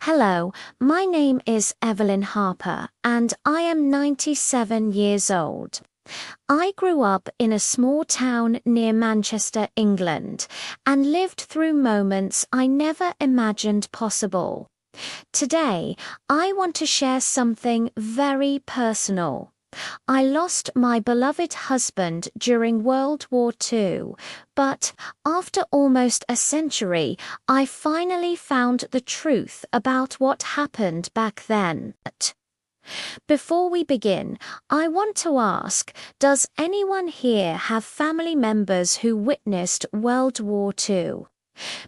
Hello, my name is Evelyn Harper, and I am 97 years old. I grew up in a small town near Manchester, England, and lived through moments I never imagined possible. Today, I want to share something very personal. I lost my beloved husband during World War II, but after almost a century, I finally found the truth about what happened back then. Before we begin, I want to ask, does anyone here have family members who witnessed World War II?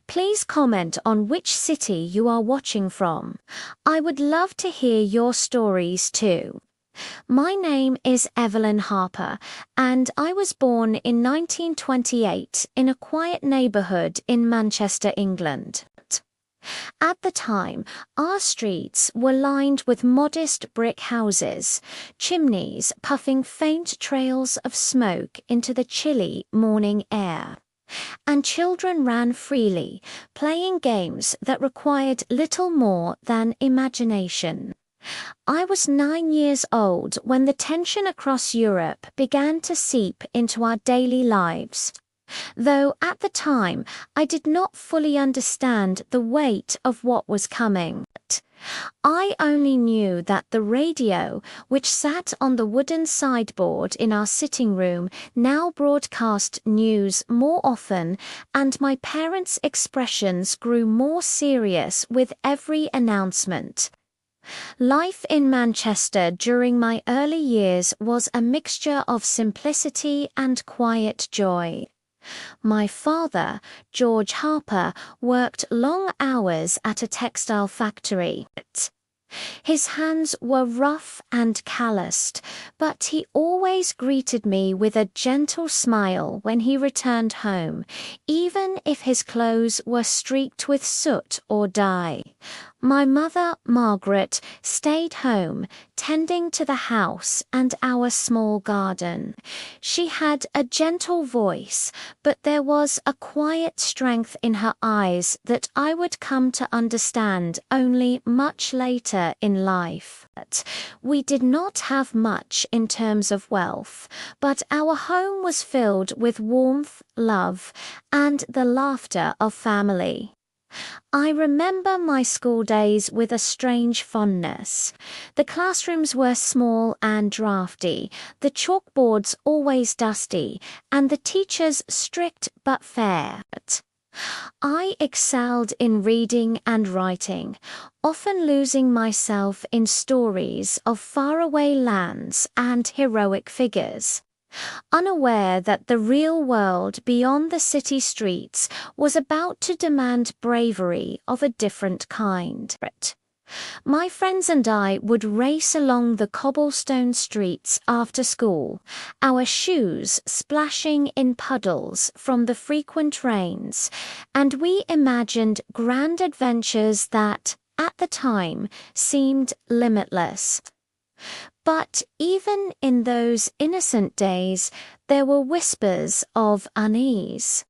Please comment on which city you are watching from. I would love to hear your stories too. My name is Evelyn Harper, and I was born in 1928 in a quiet neighborhood in Manchester, England. At the time, our streets were lined with modest brick houses, chimneys puffing faint trails of smoke into the chilly morning air. And children ran freely, playing games that required little more than imagination. I was 9 years old when the tension across Europe began to seep into our daily lives. Though at the time I did not fully understand the weight of what was coming. I only knew that the radio, which sat on the wooden sideboard in our sitting room, now broadcast news more often, and my parents' expressions grew more serious with every announcement. Life in Manchester during my early years was a mixture of simplicity and quiet joy. My father, George Harper, worked long hours at a textile factory. His hands were rough and calloused, but he always greeted me with a gentle smile when he returned home, even if his clothes were streaked with soot or dye. My mother, Margaret, stayed home, tending to the house and our small garden. She had a gentle voice, but there was a quiet strength in her eyes that I would come to understand only much later in life. We did not have much in terms of wealth, but our home was filled with warmth, love, and the laughter of family. I remember my school days with a strange fondness. The classrooms were small and drafty, the chalkboards always dusty, and the teachers strict but fair. I excelled in reading and writing, often losing myself in stories of faraway lands and heroic figures. Unaware that the real world beyond the city streets was about to demand bravery of a different kind. My friends and I would race along the cobblestone streets after school, our shoes splashing in puddles from the frequent rains, and we imagined grand adventures that, at the time, seemed limitless. But even in those innocent days, there were whispers of unease.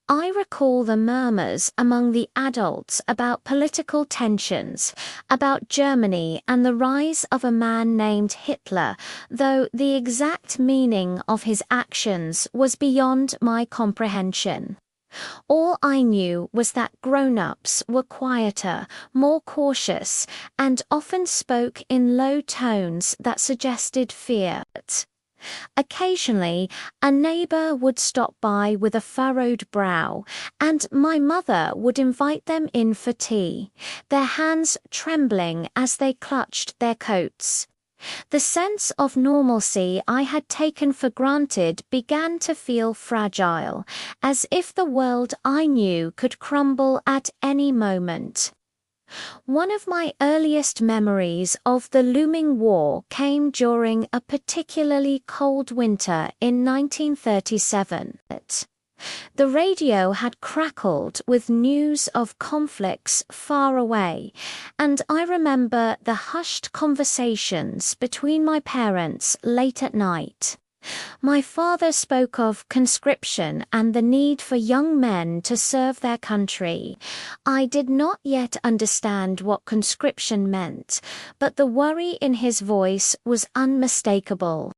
I recall the murmurs among the adults about political tensions, about Germany and the rise of a man named Hitler, though the exact meaning of his actions was beyond my comprehension. All I knew was that grown-ups were quieter, more cautious, and often spoke in low tones that suggested fear. Occasionally, a neighbor would stop by with a furrowed brow, and my mother would invite them in for tea, their hands trembling as they clutched their coats. The sense of normalcy I had taken for granted began to feel fragile, as if the world I knew could crumble at any moment. One of my earliest memories of the looming war came during a particularly cold winter in 1937. The radio had crackled with news of conflicts far away, and I remember the hushed conversations between my parents late at night. My father spoke of conscription and the need for young men to serve their country. I did not yet understand what conscription meant, but the worry in his voice was unmistakable.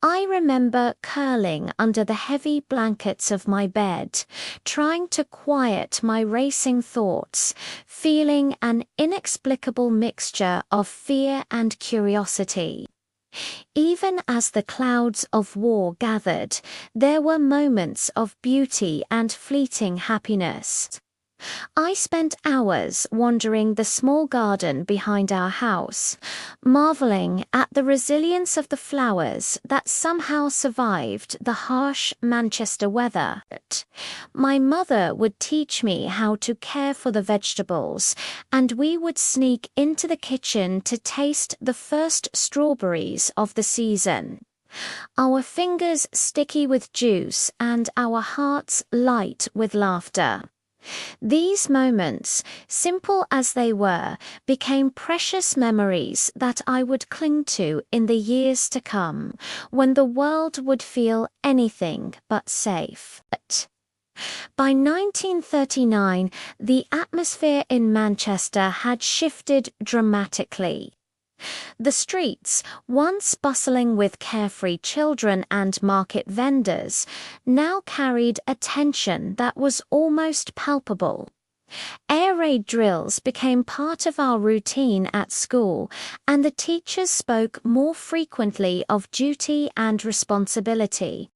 I remember curling under the heavy blankets of my bed, trying to quiet my racing thoughts, feeling an inexplicable mixture of fear and curiosity. Even as the clouds of war gathered, there were moments of beauty and fleeting happiness. I spent hours wandering the small garden behind our house, marveling at the resilience of the flowers that somehow survived the harsh Manchester weather. My mother would teach me how to care for the vegetables, and we would sneak into the kitchen to taste the first strawberries of the season. Our fingers sticky with juice and our hearts light with laughter. These moments, simple as they were, became precious memories that I would cling to in the years to come, when the world would feel anything but safe. By 1939, the atmosphere in Manchester had shifted dramatically. The streets, once bustling with carefree children and market vendors, now carried a tension that was almost palpable. Air raid drills became part of our routine at school, and the teachers spoke more frequently of duty and responsibility.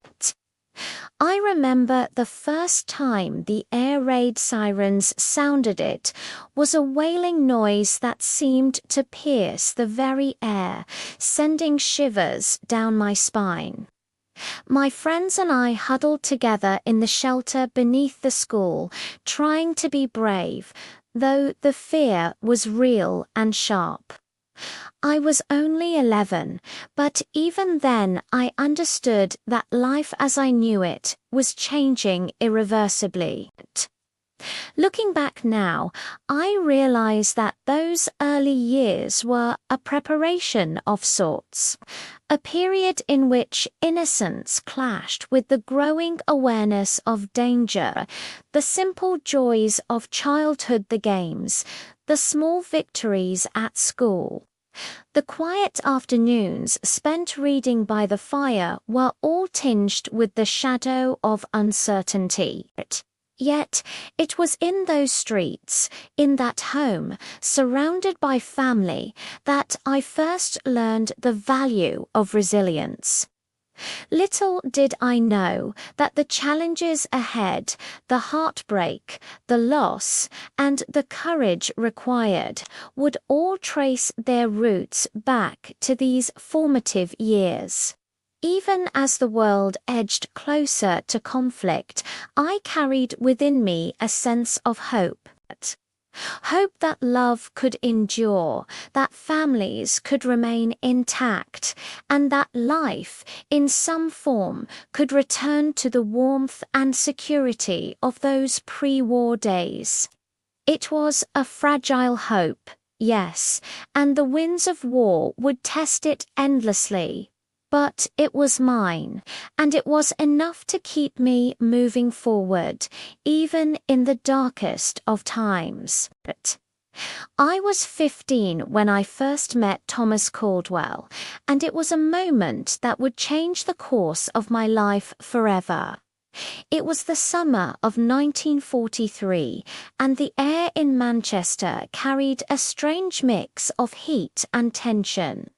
I remember the first time the air raid sirens sounded. It was a wailing noise that seemed to pierce the very air, sending shivers down my spine. My friends and I huddled together in the shelter beneath the school, trying to be brave, though the fear was real and sharp. I was only 11, but even then I understood that life as I knew it was changing irreversibly. Looking back now, I realize that those early years were a preparation of sorts, a period in which innocence clashed with the growing awareness of danger, the simple joys of childhood, the games, the small victories at school. The quiet afternoons spent reading by the fire were all tinged with the shadow of uncertainty. Yet it was in those streets, in that home, surrounded by family, that I first learned the value of resilience. Little did I know that the challenges ahead, the heartbreak, the loss, and the courage required would all trace their roots back to these formative years. Even as the world edged closer to conflict, I carried within me a sense of hope. Hope that love could endure, that families could remain intact, and that life, in some form, could return to the warmth and security of those pre-war days. It was a fragile hope, yes, and the winds of war would test it endlessly. But it was mine, and it was enough to keep me moving forward, even in the darkest of times. I was 15 when I first met Thomas Caldwell, and it was a moment that would change the course of my life forever. It was the summer of 1943, and the air in Manchester carried a strange mix of heat and tension.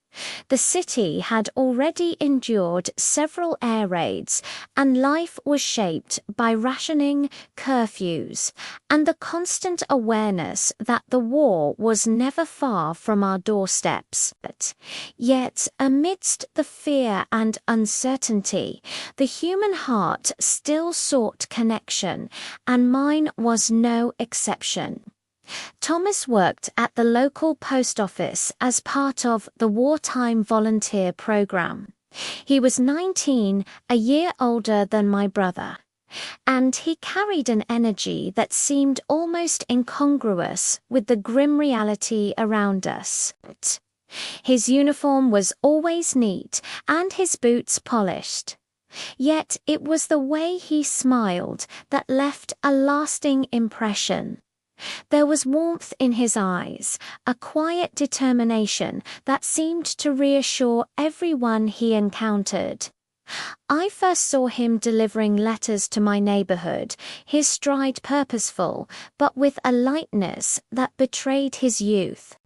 The city had already endured several air raids, and life was shaped by rationing, curfews, and the constant awareness that the war was never far from our doorsteps. Yet, amidst the fear and uncertainty, the human heart still sought connection, and mine was no exception. Thomas worked at the local post office as part of the wartime volunteer program. He was 19, a year older than my brother, and he carried an energy that seemed almost incongruous with the grim reality around us. His uniform was always neat and his boots polished. Yet it was the way he smiled that left a lasting impression. There was warmth in his eyes, a quiet determination that seemed to reassure everyone he encountered. I first saw him delivering letters to my neighborhood, his stride purposeful, but with a lightness that betrayed his youth.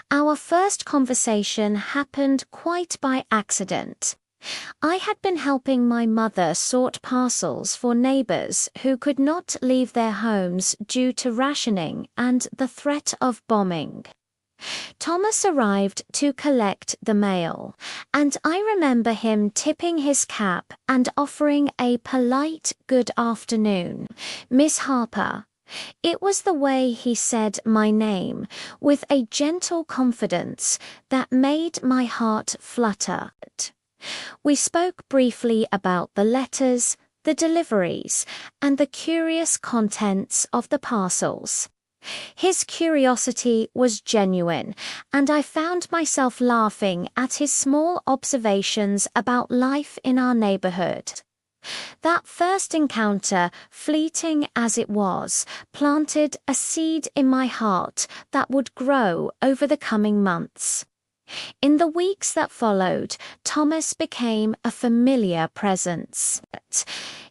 Our first conversation happened quite by accident. I had been helping my mother sort parcels for neighbors who could not leave their homes due to rationing and the threat of bombing. Thomas arrived to collect the mail, and I remember him tipping his cap and offering a polite "Good afternoon, Miss Harper." It was the way he said my name, with a gentle confidence that made my heart flutter. We spoke briefly about the letters, the deliveries, and the curious contents of the parcels. His curiosity was genuine, and I found myself laughing at his small observations about life in our neighborhood. That first encounter, fleeting as it was, planted a seed in my heart that would grow over the coming months. In the weeks that followed, Thomas became a familiar presence.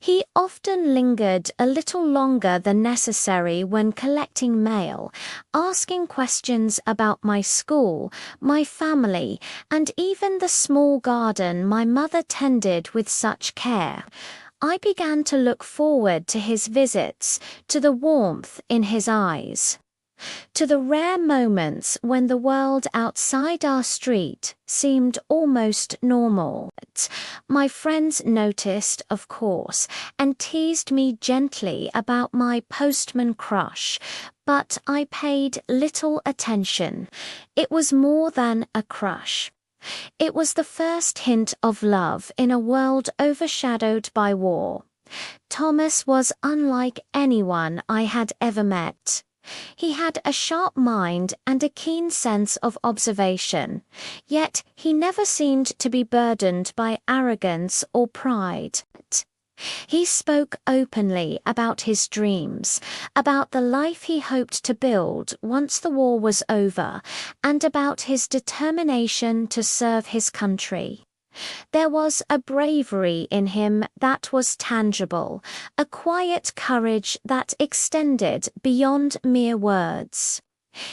He often lingered a little longer than necessary when collecting mail, asking questions about my school, my family, and even the small garden my mother tended with such care. I began to look forward to his visits, to the warmth in his eyes, to the rare moments when the world outside our street seemed almost normal. My friends noticed, of course, and teased me gently about my postman crush, but I paid little attention. It was more than a crush. It was the first hint of love in a world overshadowed by war. Thomas was unlike anyone I had ever met. He had a sharp mind and a keen sense of observation, yet he never seemed to be burdened by arrogance or pride. He spoke openly about his dreams, about the life he hoped to build once the war was over, and about his determination to serve his country. There was a bravery in him that was tangible, a quiet courage that extended beyond mere words.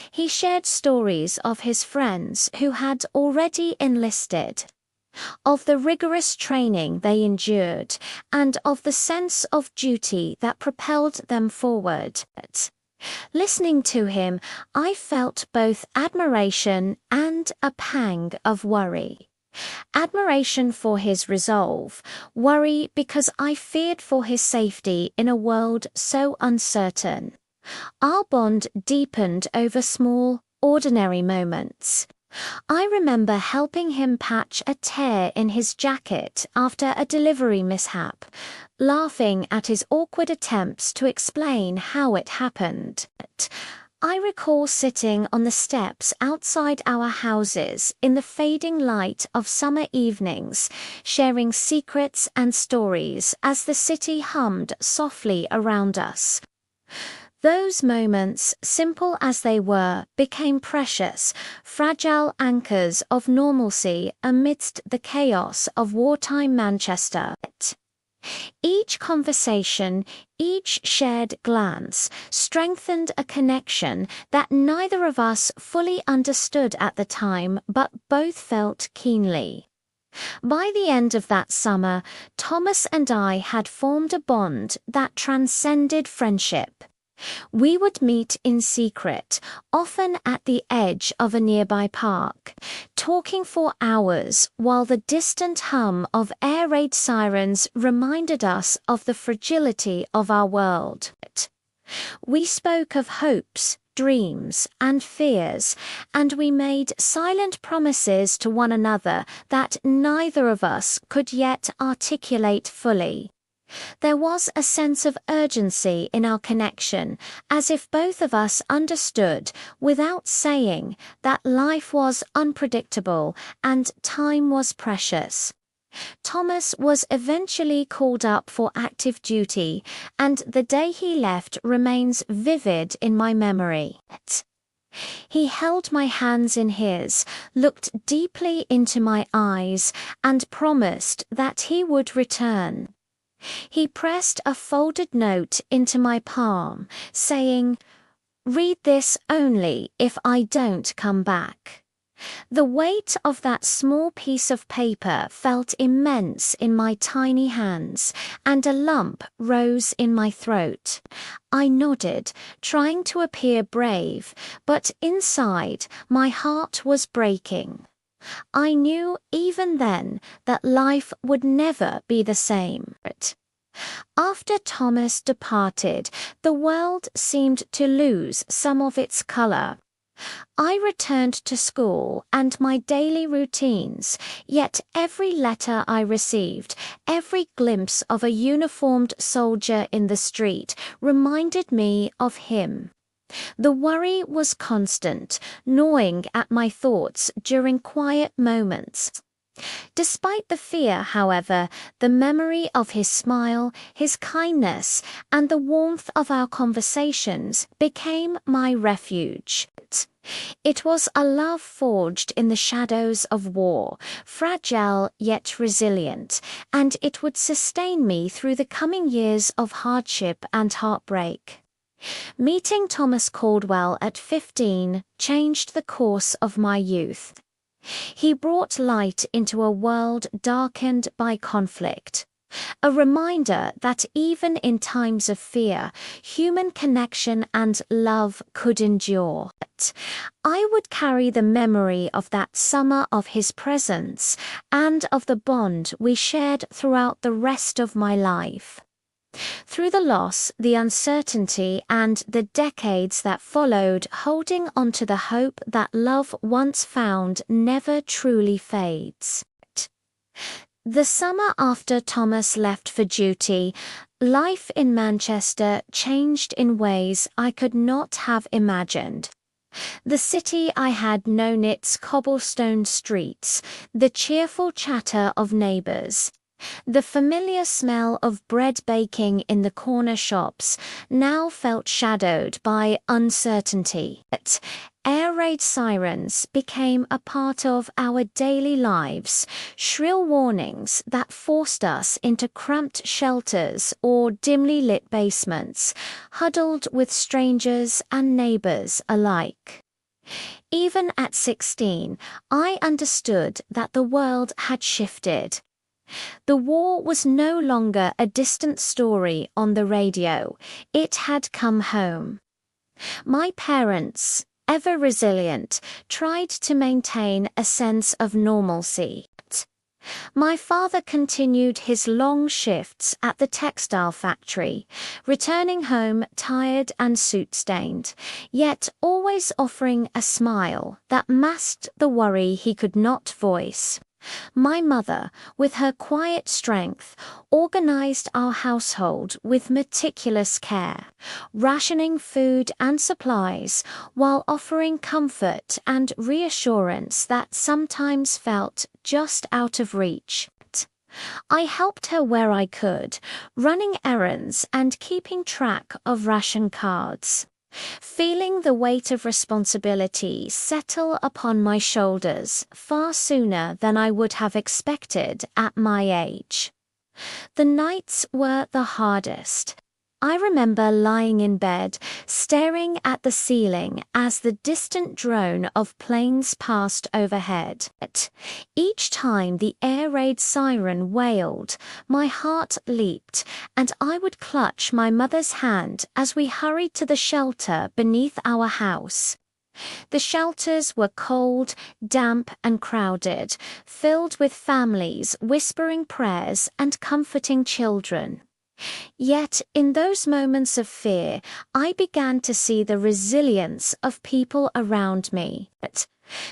He shared stories of his friends who had already enlisted, of the rigorous training they endured, and of the sense of duty that propelled them forward. Listening to him, I felt both admiration and a pang of worry. Admiration for his resolve, worry because I feared for his safety in a world so uncertain. Our bond deepened over small, ordinary moments. I remember helping him patch a tear in his jacket after a delivery mishap, laughing at his awkward attempts to explain how it happened. I recall sitting on the steps outside our houses in the fading light of summer evenings, sharing secrets and stories as the city hummed softly around us. Those moments, simple as they were, became precious, fragile anchors of normalcy amidst the chaos of wartime Manchester. Each conversation, each shared glance, strengthened a connection that neither of us fully understood at the time, but both felt keenly. By the end of that summer, Thomas and I had formed a bond that transcended friendship. We would meet in secret, often at the edge of a nearby park, talking for hours while the distant hum of air raid sirens reminded us of the fragility of our world. We spoke of hopes, dreams, and fears, and we made silent promises to one another that neither of us could yet articulate fully. There was a sense of urgency in our connection, as if both of us understood, without saying, that life was unpredictable and time was precious. Thomas was eventually called up for active duty, and the day he left remains vivid in my memory. He held my hands in his, looked deeply into my eyes, and promised that he would return. He pressed a folded note into my palm, saying, "Read this only if I don't come back." The weight of that small piece of paper felt immense in my tiny hands, and a lump rose in my throat. I nodded, trying to appear brave, but inside my heart was breaking. I knew even then that life would never be the same. After Thomas departed, the world seemed to lose some of its color. I returned to school and my daily routines, yet every letter I received, every glimpse of a uniformed soldier in the street reminded me of him. The worry was constant, gnawing at my thoughts during quiet moments. Despite the fear, however, the memory of his smile, his kindness, and the warmth of our conversations became my refuge. It was a love forged in the shadows of war, fragile yet resilient, and it would sustain me through the coming years of hardship and heartbreak. Meeting Thomas Caldwell at 15 changed the course of my youth. He brought light into a world darkened by conflict. A reminder that even in times of fear, human connection and love could endure. I would carry the memory of that summer of his presence and of the bond we shared throughout the rest of my life. Through the loss, the uncertainty, and the decades that followed, holding on to the hope that love once found never truly fades. The summer after Thomas left for duty, life in Manchester changed in ways I could not have imagined. The city I had known, its cobblestone streets, the cheerful chatter of neighbors, the familiar smell of bread baking in the corner shops, now felt shadowed by uncertainty. Air raid sirens became a part of our daily lives, shrill warnings that forced us into cramped shelters or dimly lit basements, huddled with strangers and neighbors alike. Even at 16, I understood that the world had shifted. The war was no longer a distant story on the radio. It had come home. My parents, ever resilient, tried to maintain a sense of normalcy. My father continued his long shifts at the textile factory, returning home tired and soot-stained, yet always offering a smile that masked the worry he could not voice. My mother, with her quiet strength, organized our household with meticulous care, rationing food and supplies while offering comfort and reassurance that sometimes felt just out of reach. I helped her where I could, running errands and keeping track of ration cards. Feeling the weight of responsibility settle upon my shoulders far sooner than I would have expected at my age. The nights were the hardest. I remember lying in bed, staring at the ceiling as the distant drone of planes passed overhead. Each time the air raid siren wailed, my heart leaped, and I would clutch my mother's hand as we hurried to the shelter beneath our house. The shelters were cold, damp, and crowded, filled with families whispering prayers and comforting children. Yet, in those moments of fear, I began to see the resilience of people around me.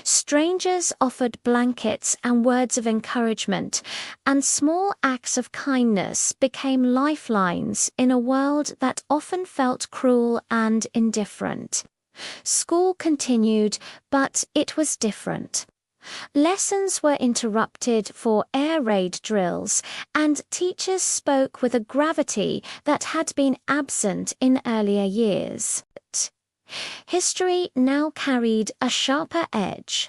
Strangers offered blankets and words of encouragement, and small acts of kindness became lifelines in a world that often felt cruel and indifferent. School continued, but it was different. Lessons were interrupted for air raid drills, and teachers spoke with a gravity that had been absent in earlier years. History now carried a sharper edge.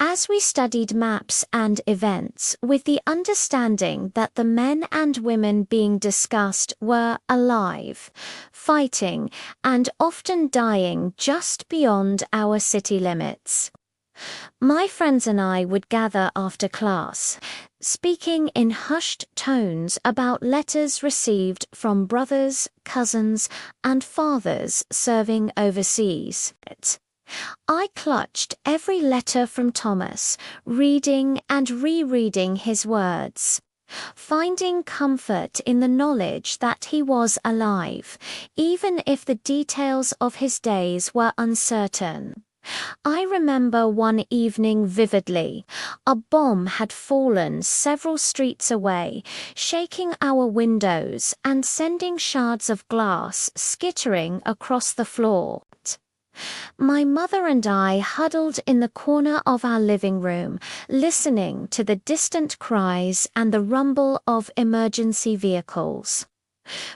As we studied maps and events with the understanding that the men and women being discussed were alive, fighting, and often dying just beyond our city limits. My friends and I would gather after class, speaking in hushed tones about letters received from brothers, cousins, and fathers serving overseas. I clutched every letter from Thomas, reading and rereading his words, finding comfort in the knowledge that he was alive, even if the details of his days were uncertain. I remember one evening vividly. A bomb had fallen several streets away, shaking our windows and sending shards of glass skittering across the floor. My mother and I huddled in the corner of our living room, listening to the distant cries and the rumble of emergency vehicles.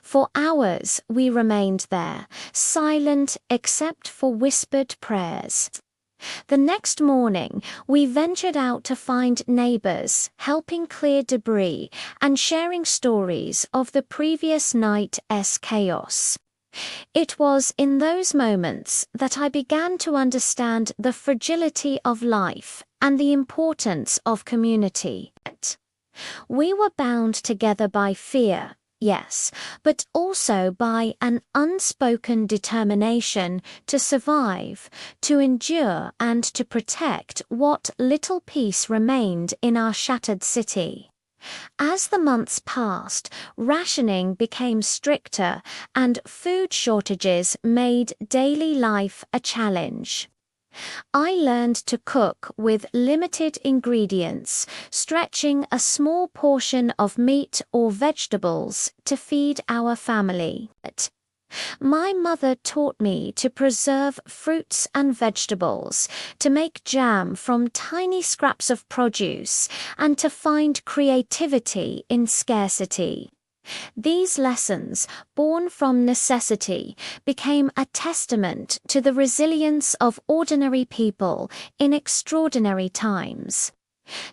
For hours we remained there, silent except for whispered prayers. The next morning, we ventured out to find neighbors, helping clear debris and sharing stories of the previous night's chaos. It was in those moments that I began to understand the fragility of life and the importance of community. We were bound together by fear, yes, but also by an unspoken determination to survive, to endure, and to protect what little peace remained in our shattered city. As the months passed, rationing became stricter and food shortages made daily life a challenge. I learned to cook with limited ingredients, stretching a small portion of meat or vegetables to feed our family. My mother taught me to preserve fruits and vegetables, to make jam from tiny scraps of produce, and to find creativity in scarcity. These lessons, born from necessity, became a testament to the resilience of ordinary people in extraordinary times.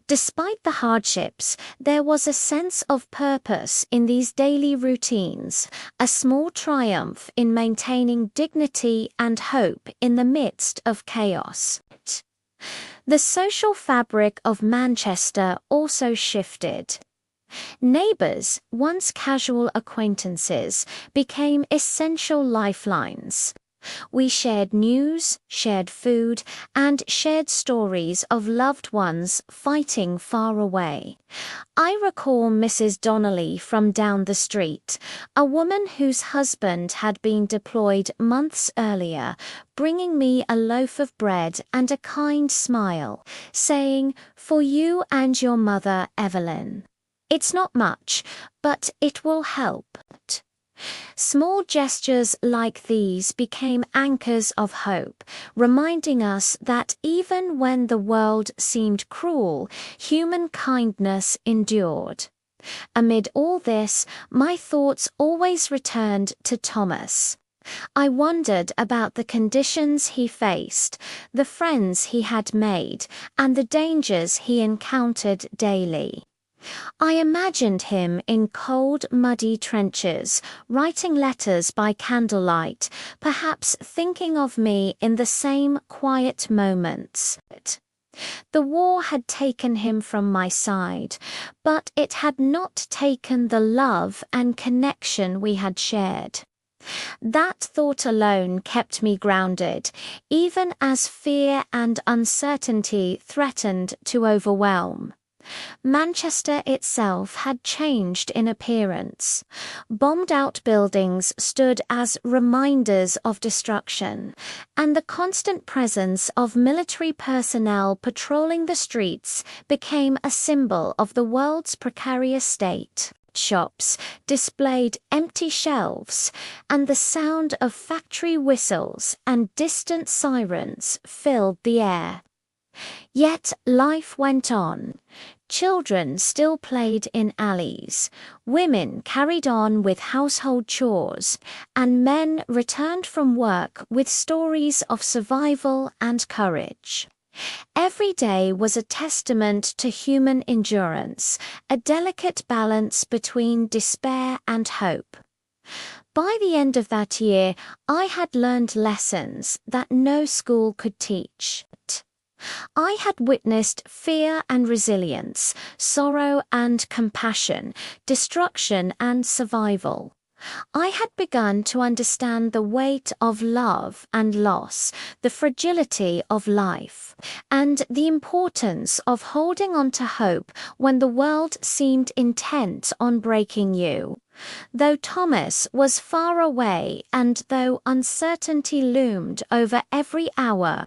Despite the hardships, there was a sense of purpose in these daily routines, a small triumph in maintaining dignity and hope in the midst of chaos. The social fabric of Manchester also shifted. Neighbors, once casual acquaintances, became essential lifelines. We shared news, shared food, and shared stories of loved ones fighting far away. I recall Mrs. Donnelly from down the street, a woman whose husband had been deployed months earlier, bringing me a loaf of bread and a kind smile, saying, "For you and your mother, Evelyn. It's not much, but it will help." Small gestures like these became anchors of hope, reminding us that even when the world seemed cruel, human kindness endured. Amid all this, my thoughts always returned to Thomas. I wondered about the conditions he faced, the friends he had made, and the dangers he encountered daily. I imagined him in cold, muddy trenches, writing letters by candlelight, perhaps thinking of me in the same quiet moments. The war had taken him from my side, but it had not taken the love and connection we had shared. That thought alone kept me grounded, even as fear and uncertainty threatened to overwhelm. Manchester itself had changed in appearance. Bombed-out buildings stood as reminders of destruction, and the constant presence of military personnel patrolling the streets became a symbol of the world's precarious state. Shops displayed empty shelves, and the sound of factory whistles and distant sirens filled the air. Yet life went on. Children still played in alleys, women carried on with household chores, and men returned from work with stories of survival and courage. Every day was a testament to human endurance, a delicate balance between despair and hope. By the end of that year, I had learned lessons that no school could teach. I had witnessed fear and resilience, sorrow and compassion, destruction and survival. I had begun to understand the weight of love and loss, the fragility of life, and the importance of holding on to hope when the world seemed intent on breaking you. Though Thomas was far away and though uncertainty loomed over every hour,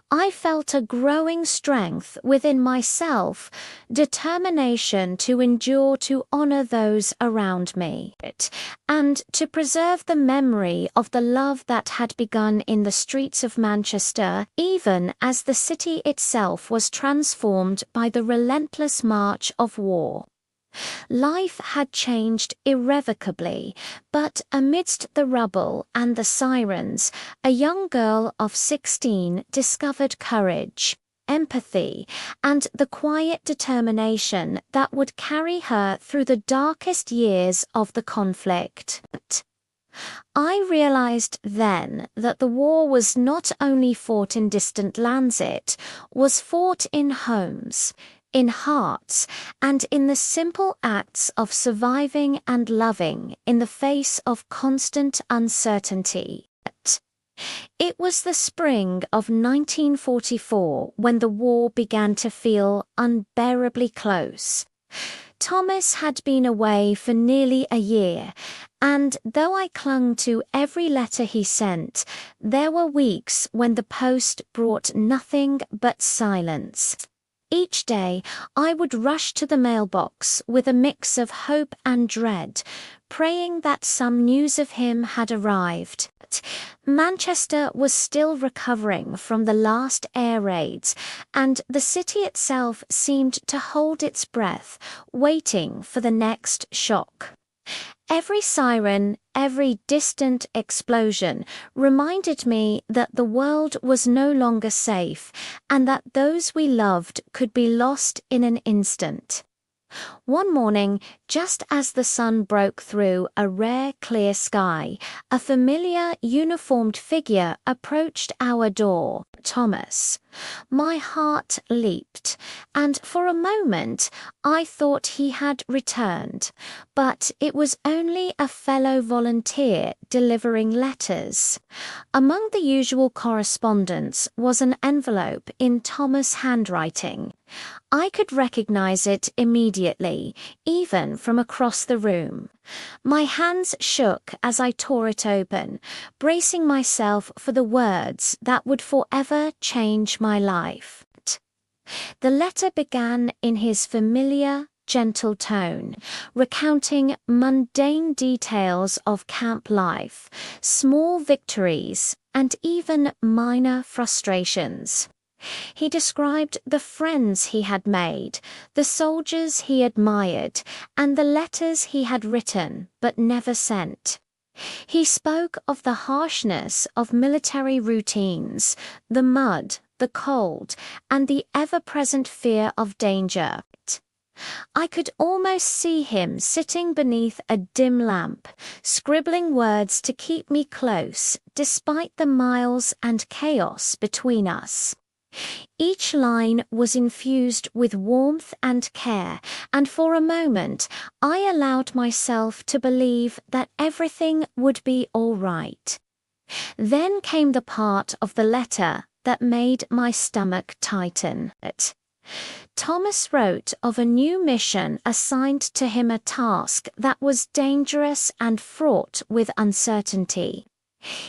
I felt a growing strength within myself, determination to endure, to honor those around me, and to preserve the memory of the love that had begun in the streets of Manchester, even as the city itself was transformed by the relentless march of war. Life had changed irrevocably, but amidst the rubble and the sirens, a young girl of 16 discovered courage, empathy, and the quiet determination that would carry her through the darkest years of the conflict. I realized then that the war was not only fought in distant lands, it was fought in homes, in hearts, and in the simple acts of surviving and loving in the face of constant uncertainty. It was the spring of 1944 when the war began to feel unbearably close. Thomas had been away for nearly a year, and though I clung to every letter he sent, there were weeks when the post brought nothing but silence. Each day, I would rush to the mailbox with a mix of hope and dread, praying that some news of him had arrived. Manchester was still recovering from the last air raids, and the city itself seemed to hold its breath, waiting for the next shock. Every siren, every distant explosion reminded me that the world was no longer safe and that those we loved could be lost in an instant. One morning, just as the sun broke through a rare clear sky, a familiar uniformed figure approached our door. Thomas. My heart leaped, and for a moment I thought he had returned, but it was only a fellow volunteer delivering letters. Among the usual correspondence was an envelope in Thomas' handwriting. I could recognize it immediately, even from across the room. My hands shook as I tore it open, bracing myself for the words that would forever change my life. The letter began in his familiar, gentle tone, recounting mundane details of camp life, small victories, and even minor frustrations. He described the friends he had made, the soldiers he admired, and the letters he had written but never sent. He spoke of the harshness of military routines, the mud, the cold, and the ever-present fear of danger. I could almost see him sitting beneath a dim lamp, scribbling words to keep me close, despite the miles and chaos between us. Each line was infused with warmth and care, and for a moment I allowed myself to believe that everything would be all right. Then came the part of the letter that made my stomach tighten. Thomas wrote of a new mission assigned to him, a task that was dangerous and fraught with uncertainty.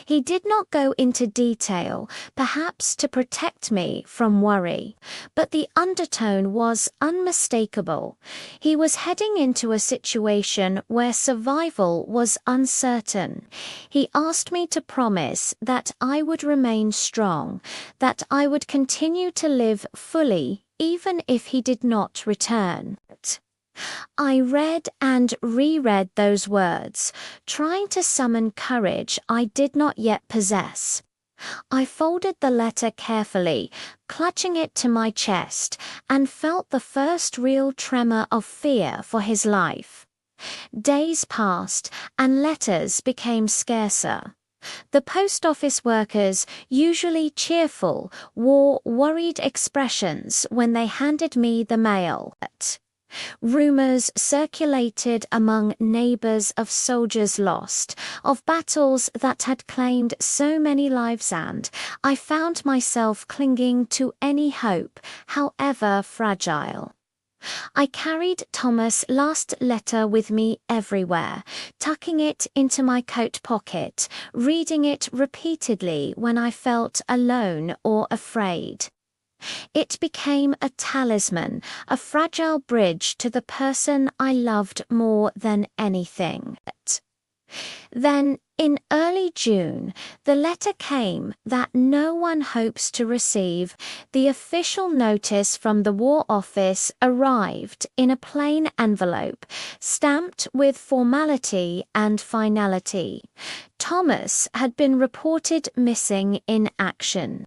He did not go into detail, perhaps to protect me from worry, but the undertone was unmistakable. He was heading into a situation where survival was uncertain. He asked me to promise that I would remain strong, that I would continue to live fully even if he did not return. I read and reread those words, trying to summon courage I did not yet possess. I folded the letter carefully, clutching it to my chest, and felt the first real tremor of fear for his life. Days passed, and letters became scarcer. The post office workers, usually cheerful, wore worried expressions when they handed me the mail. Rumors circulated among neighbors of soldiers lost, of battles that had claimed so many lives, and I found myself clinging to any hope, however fragile. I carried Thomas' last letter with me everywhere, tucking it into my coat pocket, reading it repeatedly when I felt alone or afraid. It became a talisman, a fragile bridge to the person I loved more than anything. Then, in early June, the letter came that no one hopes to receive. The official notice from the War Office arrived in a plain envelope, stamped with formality and finality. Thomas had been reported missing in action.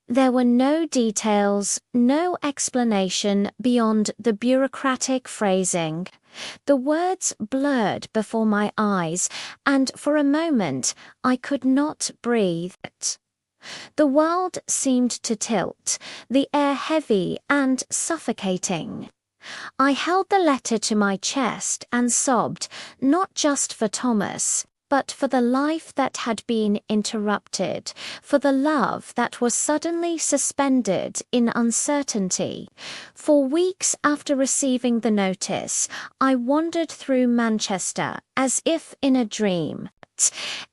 There were no details, no explanation beyond the bureaucratic phrasing. The words blurred before my eyes, and for a moment I could not breathe. The world seemed to tilt, the air heavy and suffocating. I held the letter to my chest and sobbed, not just for Thomas, but for the life that had been interrupted, for the love that was suddenly suspended in uncertainty. For weeks after receiving the notice, I wandered through Manchester as if in a dream.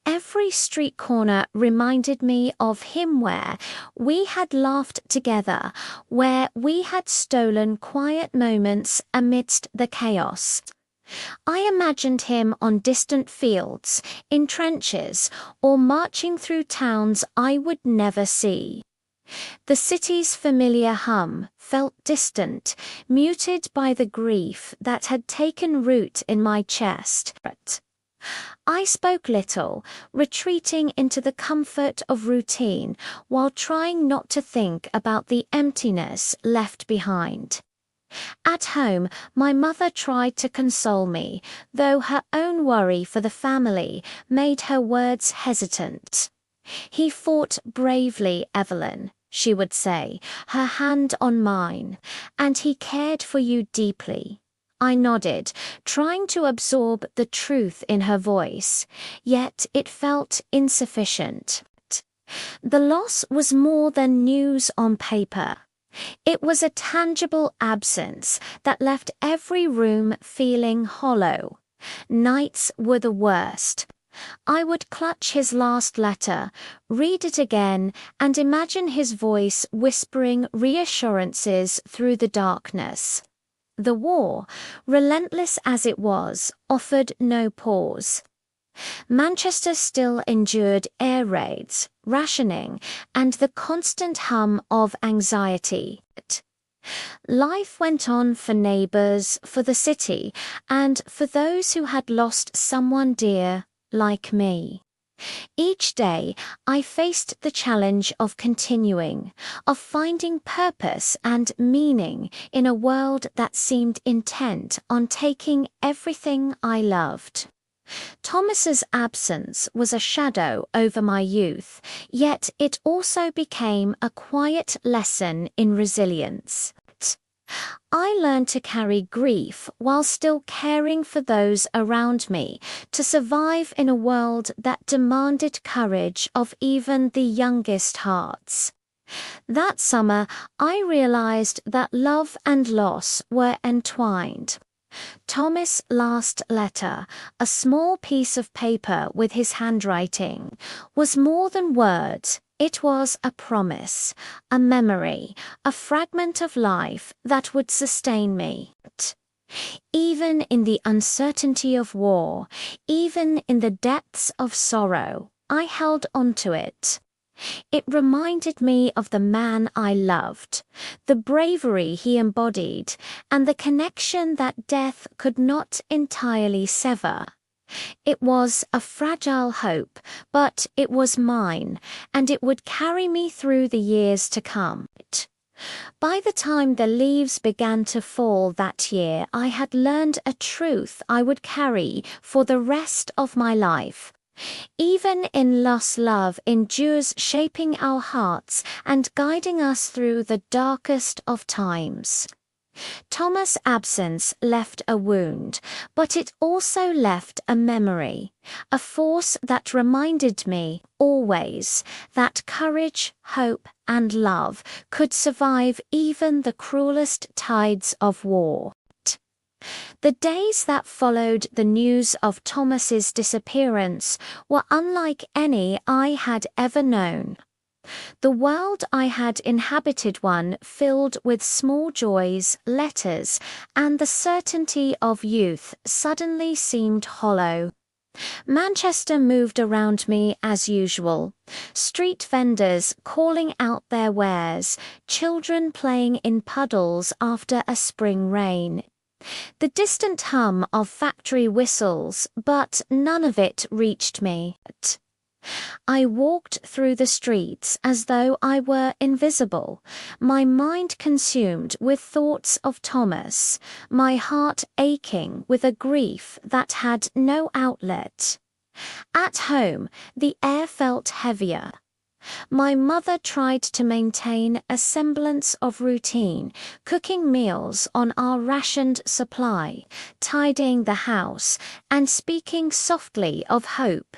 Every street corner reminded me of him, where we had laughed together, where we had stolen quiet moments amidst the chaos. I imagined him on distant fields, in trenches, or marching through towns I would never see. The city's familiar hum felt distant, muted by the grief that had taken root in my chest. I spoke little, retreating into the comfort of routine while trying not to think about the emptiness left behind. At home, my mother tried to console me, though her own worry for the family made her words hesitant. "He fought bravely, Evelyn," she would say, her hand on mine, "and he cared for you deeply." I nodded, trying to absorb the truth in her voice, yet it felt insufficient. The loss was more than news on paper. It was a tangible absence that left every room feeling hollow. Nights were the worst. I would clutch his last letter, read it again, and imagine his voice whispering reassurances through the darkness. The war, relentless as it was, offered no pause. Manchester still endured air raids, rationing, and the constant hum of anxiety. Life went on for neighbours, for the city, and for those who had lost someone dear, like me. Each day, I faced the challenge of continuing, of finding purpose and meaning in a world that seemed intent on taking everything I loved. Thomas's absence was a shadow over my youth, yet it also became a quiet lesson in resilience. I learned to carry grief while still caring for those around me, to survive in a world that demanded courage of even the youngest hearts. That summer, I realized that love and loss were entwined. Thomas' last letter, a small piece of paper with his handwriting, was more than words. It was a promise, a memory, a fragment of life that would sustain me. Even in the uncertainty of war, even in the depths of sorrow, I held on to it. It reminded me of the man I loved, the bravery he embodied, and the connection that death could not entirely sever. It was a fragile hope, but it was mine, and it would carry me through the years to come. By the time the leaves began to fall that year, I had learned a truth I would carry for the rest of my life. Even in loss, love endures, shaping our hearts and guiding us through the darkest of times. Thomas' absence left a wound, but it also left a memory, a force that reminded me, always, that courage, hope, and love could survive even the cruelest tides of war. The days that followed the news of Thomas's disappearance were unlike any I had ever known. The world I had inhabited, one filled with small joys, letters, and the certainty of youth, suddenly seemed hollow. Manchester moved around me as usual. Street vendors calling out their wares, children playing in puddles after a spring rain. The distant hum of factory whistles, but none of it reached me. I walked through the streets as though I were invisible, my mind consumed with thoughts of Thomas, my heart aching with a grief that had no outlet. At home, the air felt heavier. My mother tried to maintain a semblance of routine, cooking meals on our rationed supply, tidying the house, and speaking softly of hope.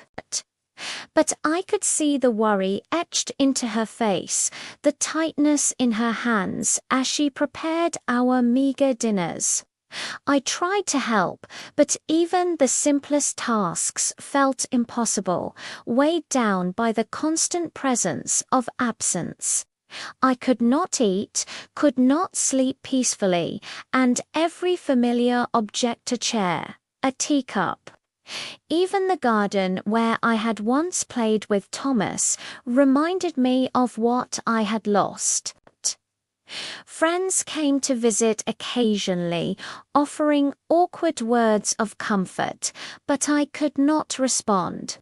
But I could see the worry etched into her face, the tightness in her hands as she prepared our meager dinners. I tried to help, but even the simplest tasks felt impossible, weighed down by the constant presence of absence. I could not eat, could not sleep peacefully, and every familiar object, a chair, a teacup, even the garden where I had once played with Thomas, reminded me of what I had lost. Friends came to visit occasionally, offering awkward words of comfort, but I could not respond.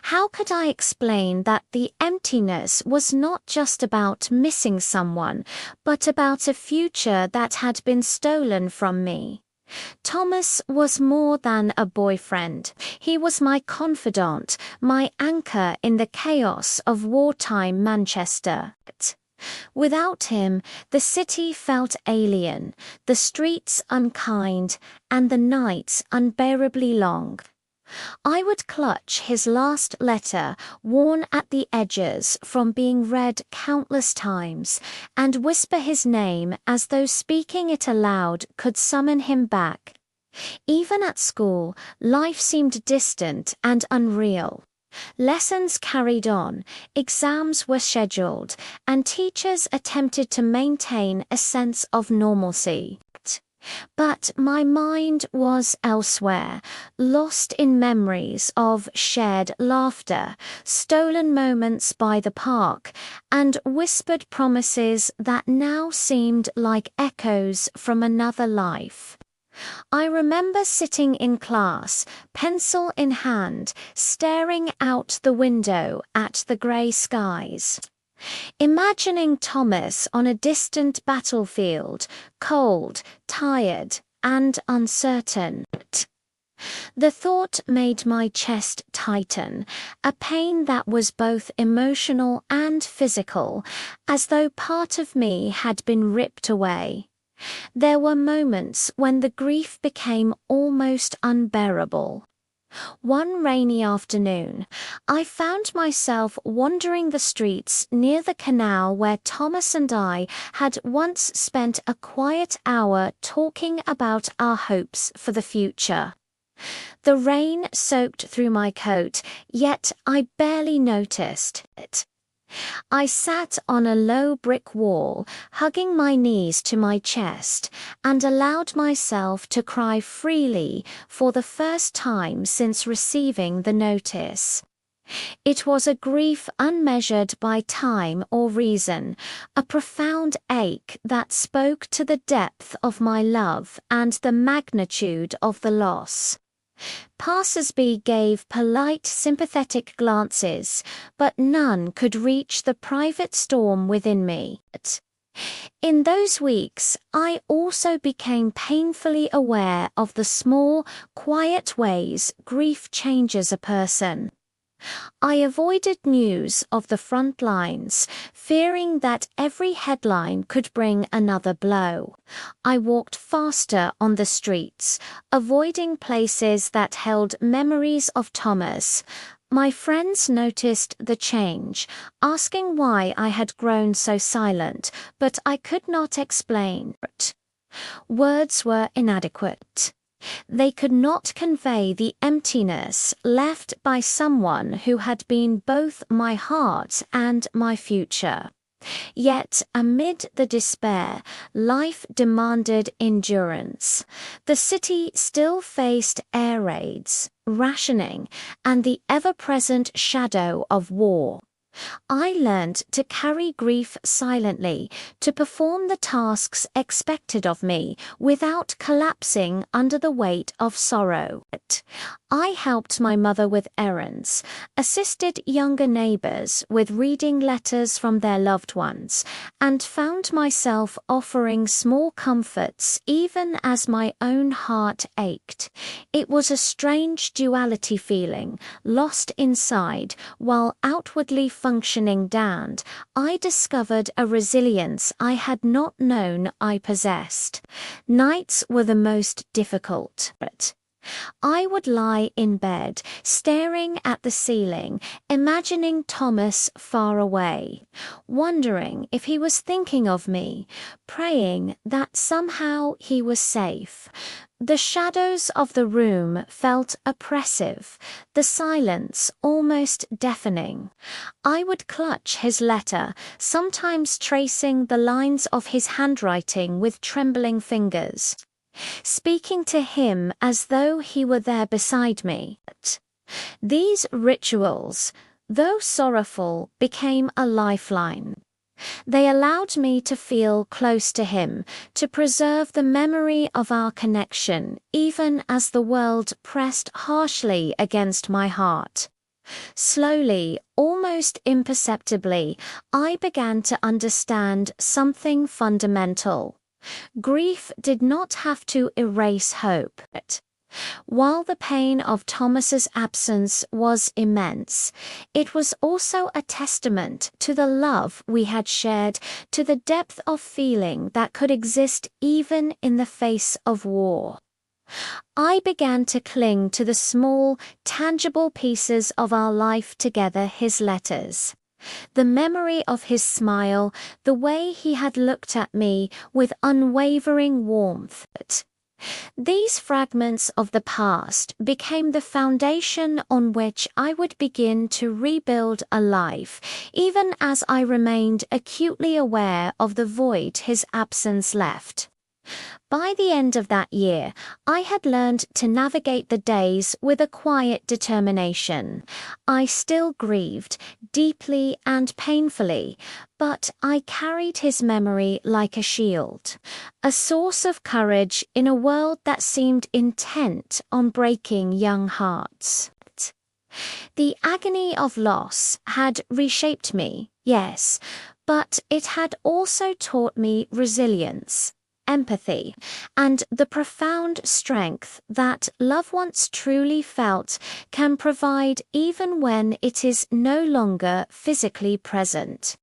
How could I explain that the emptiness was not just about missing someone, but about a future that had been stolen from me? Thomas was more than a boyfriend. He was my confidant, my anchor in the chaos of wartime Manchester. Without him, the city felt alien, the streets unkind, and the nights unbearably long. I would clutch his last letter, worn at the edges from being read countless times, and whisper his name as though speaking it aloud could summon him back. Even at school, life seemed distant and unreal. Lessons carried on, exams were scheduled, and teachers attempted to maintain a sense of normalcy. But my mind was elsewhere, lost in memories of shared laughter, stolen moments by the park, and whispered promises that now seemed like echoes from another life. I remember sitting in class, pencil in hand, staring out the window at the grey skies. Imagining Thomas on a distant battlefield, cold, tired, and uncertain. The thought made my chest tighten, a pain that was both emotional and physical, as though part of me had been ripped away. There were moments when the grief became almost unbearable. One rainy afternoon, I found myself wandering the streets near the canal where Thomas and I had once spent a quiet hour talking about our hopes for the future. The rain soaked through my coat, yet I barely noticed it. I sat on a low brick wall, hugging my knees to my chest, and allowed myself to cry freely for the first time since receiving the notice. It was a grief unmeasured by time or reason, a profound ache that spoke to the depth of my love and the magnitude of the loss. Passers-by gave polite, sympathetic glances, but none could reach the private storm within me. In those weeks, I also became painfully aware of the small, quiet ways grief changes a person. I avoided news of the front lines, fearing that every headline could bring another blow. I walked faster on the streets, avoiding places that held memories of Thomas. My friends noticed the change, asking why I had grown so silent, but I could not explain. Words were inadequate. They could not convey the emptiness left by someone who had been both my heart and my future. Yet, amid the despair, life demanded endurance. The city still faced air raids, rationing, and the ever-present shadow of war. I learned to carry grief silently, to perform the tasks expected of me without collapsing under the weight of sorrow. I helped my mother with errands, assisted younger neighbors with reading letters from their loved ones, and found myself offering small comforts even as my own heart ached. It was a strange duality feeling, lost inside, while outwardly functioning damned. I discovered a resilience I had not known I possessed. Nights were the most difficult. I would lie in bed, staring at the ceiling, imagining Thomas far away, wondering if he was thinking of me, praying that somehow he was safe. The shadows of the room felt oppressive, the silence almost deafening. I would clutch his letter, sometimes tracing the lines of his handwriting with trembling fingers, speaking to him as though he were there beside me. These rituals, though sorrowful, became a lifeline. They allowed me to feel close to him, to preserve the memory of our connection, even as the world pressed harshly against my heart. Slowly, almost imperceptibly, I began to understand something fundamental. Grief did not have to erase hope. While the pain of Thomas's absence was immense, it was also a testament to the love we had shared, to the depth of feeling that could exist even in the face of war. I began to cling to the small, tangible pieces of our life together: his letters, the memory of his smile, the way he had looked at me with unwavering warmth. These fragments of the past became the foundation on which I would begin to rebuild a life, even as I remained acutely aware of the void his absence left. By the end of that year, I had learned to navigate the days with a quiet determination. I still grieved, deeply and painfully, but I carried his memory like a shield, a source of courage in a world that seemed intent on breaking young hearts. The agony of loss had reshaped me, yes, but it had also taught me resilience, empathy, and the profound strength that love once truly felt can provide even when it is no longer physically present.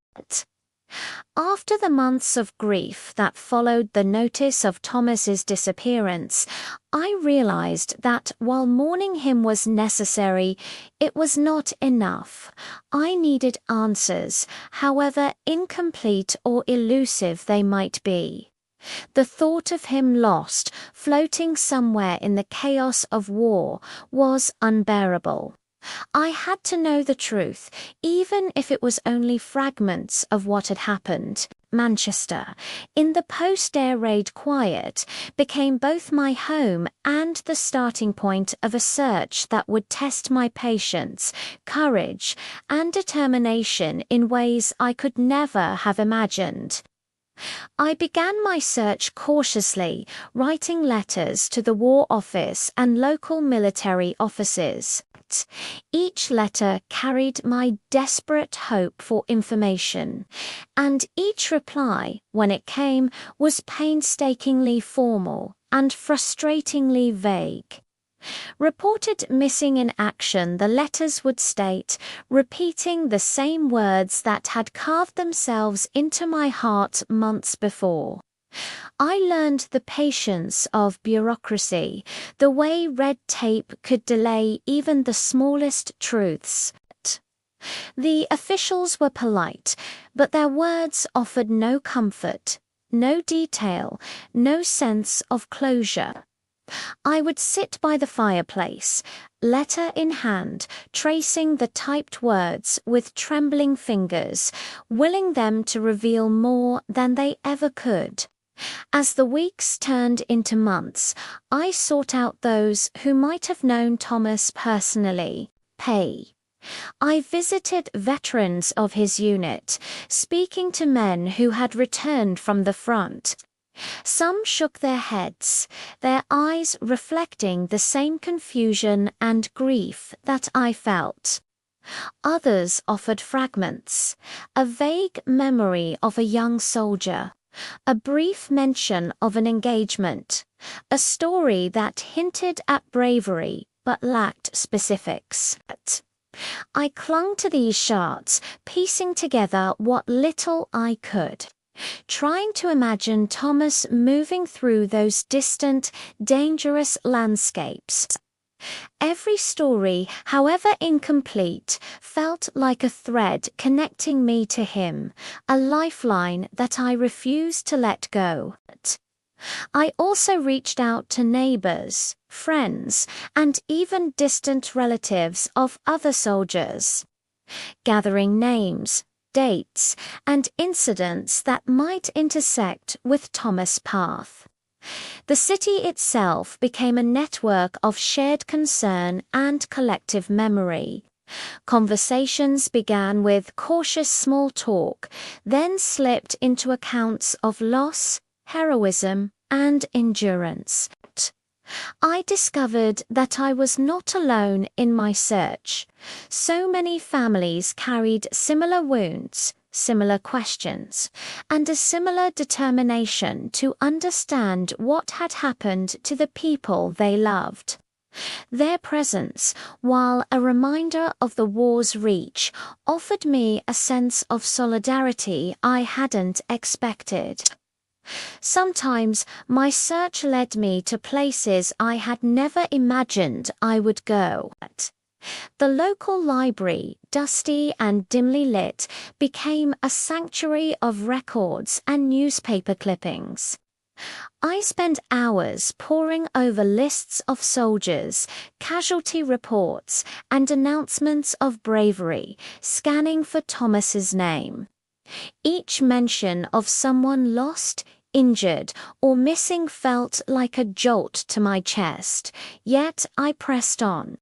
After the months of grief that followed the notice of Thomas's disappearance, I realized that while mourning him was necessary, it was not enough. I needed answers, however incomplete or elusive they might be. The thought of him lost, floating somewhere in the chaos of war, was unbearable. I had to know the truth, even if it was only fragments of what had happened. Manchester, in the post-air raid quiet, became both my home and the starting point of a search that would test my patience, courage, and determination in ways I could never have imagined. I began my search cautiously, writing letters to the War Office and local military offices. Each letter carried my desperate hope for information, and each reply, when it came, was painstakingly formal and frustratingly vague. Reported missing in action, the letters would state, repeating the same words that had carved themselves into my heart months before. I learned the patience of bureaucracy, the way red tape could delay even the smallest truths. The officials were polite, but their words offered no comfort, no detail, no sense of closure. I would sit by the fireplace, letter in hand, tracing the typed words with trembling fingers, willing them to reveal more than they ever could. As the weeks turned into months, I sought out those who might have known Thomas personally. I visited veterans of his unit, speaking to men who had returned from the front. Some shook their heads, their eyes reflecting the same confusion and grief that I felt. Others offered fragments, a vague memory of a young soldier, a brief mention of an engagement, a story that hinted at bravery but lacked specifics. I clung to these shards, piecing together what little I could, trying to imagine Thomas moving through those distant, dangerous landscapes. Every story, however incomplete, felt like a thread connecting me to him, a lifeline that I refused to let go. I also reached out to neighbors, friends, and even distant relatives of other soldiers, gathering names, dates, and incidents that might intersect with Thomas' path. The city itself became a network of shared concern and collective memory. Conversations began with cautious small talk, then slipped into accounts of loss, heroism, and endurance. I discovered that I was not alone in my search. So many families carried similar wounds, similar questions, and a similar determination to understand what had happened to the people they loved. Their presence, while a reminder of the war's reach, offered me a sense of solidarity I hadn't expected. Sometimes my search led me to places I had never imagined I would go. The local library, dusty and dimly lit, became a sanctuary of records and newspaper clippings. I spent hours poring over lists of soldiers, casualty reports, and announcements of bravery, scanning for Thomas's name. Each mention of someone lost, injured, or missing felt like a jolt to my chest, yet I pressed on.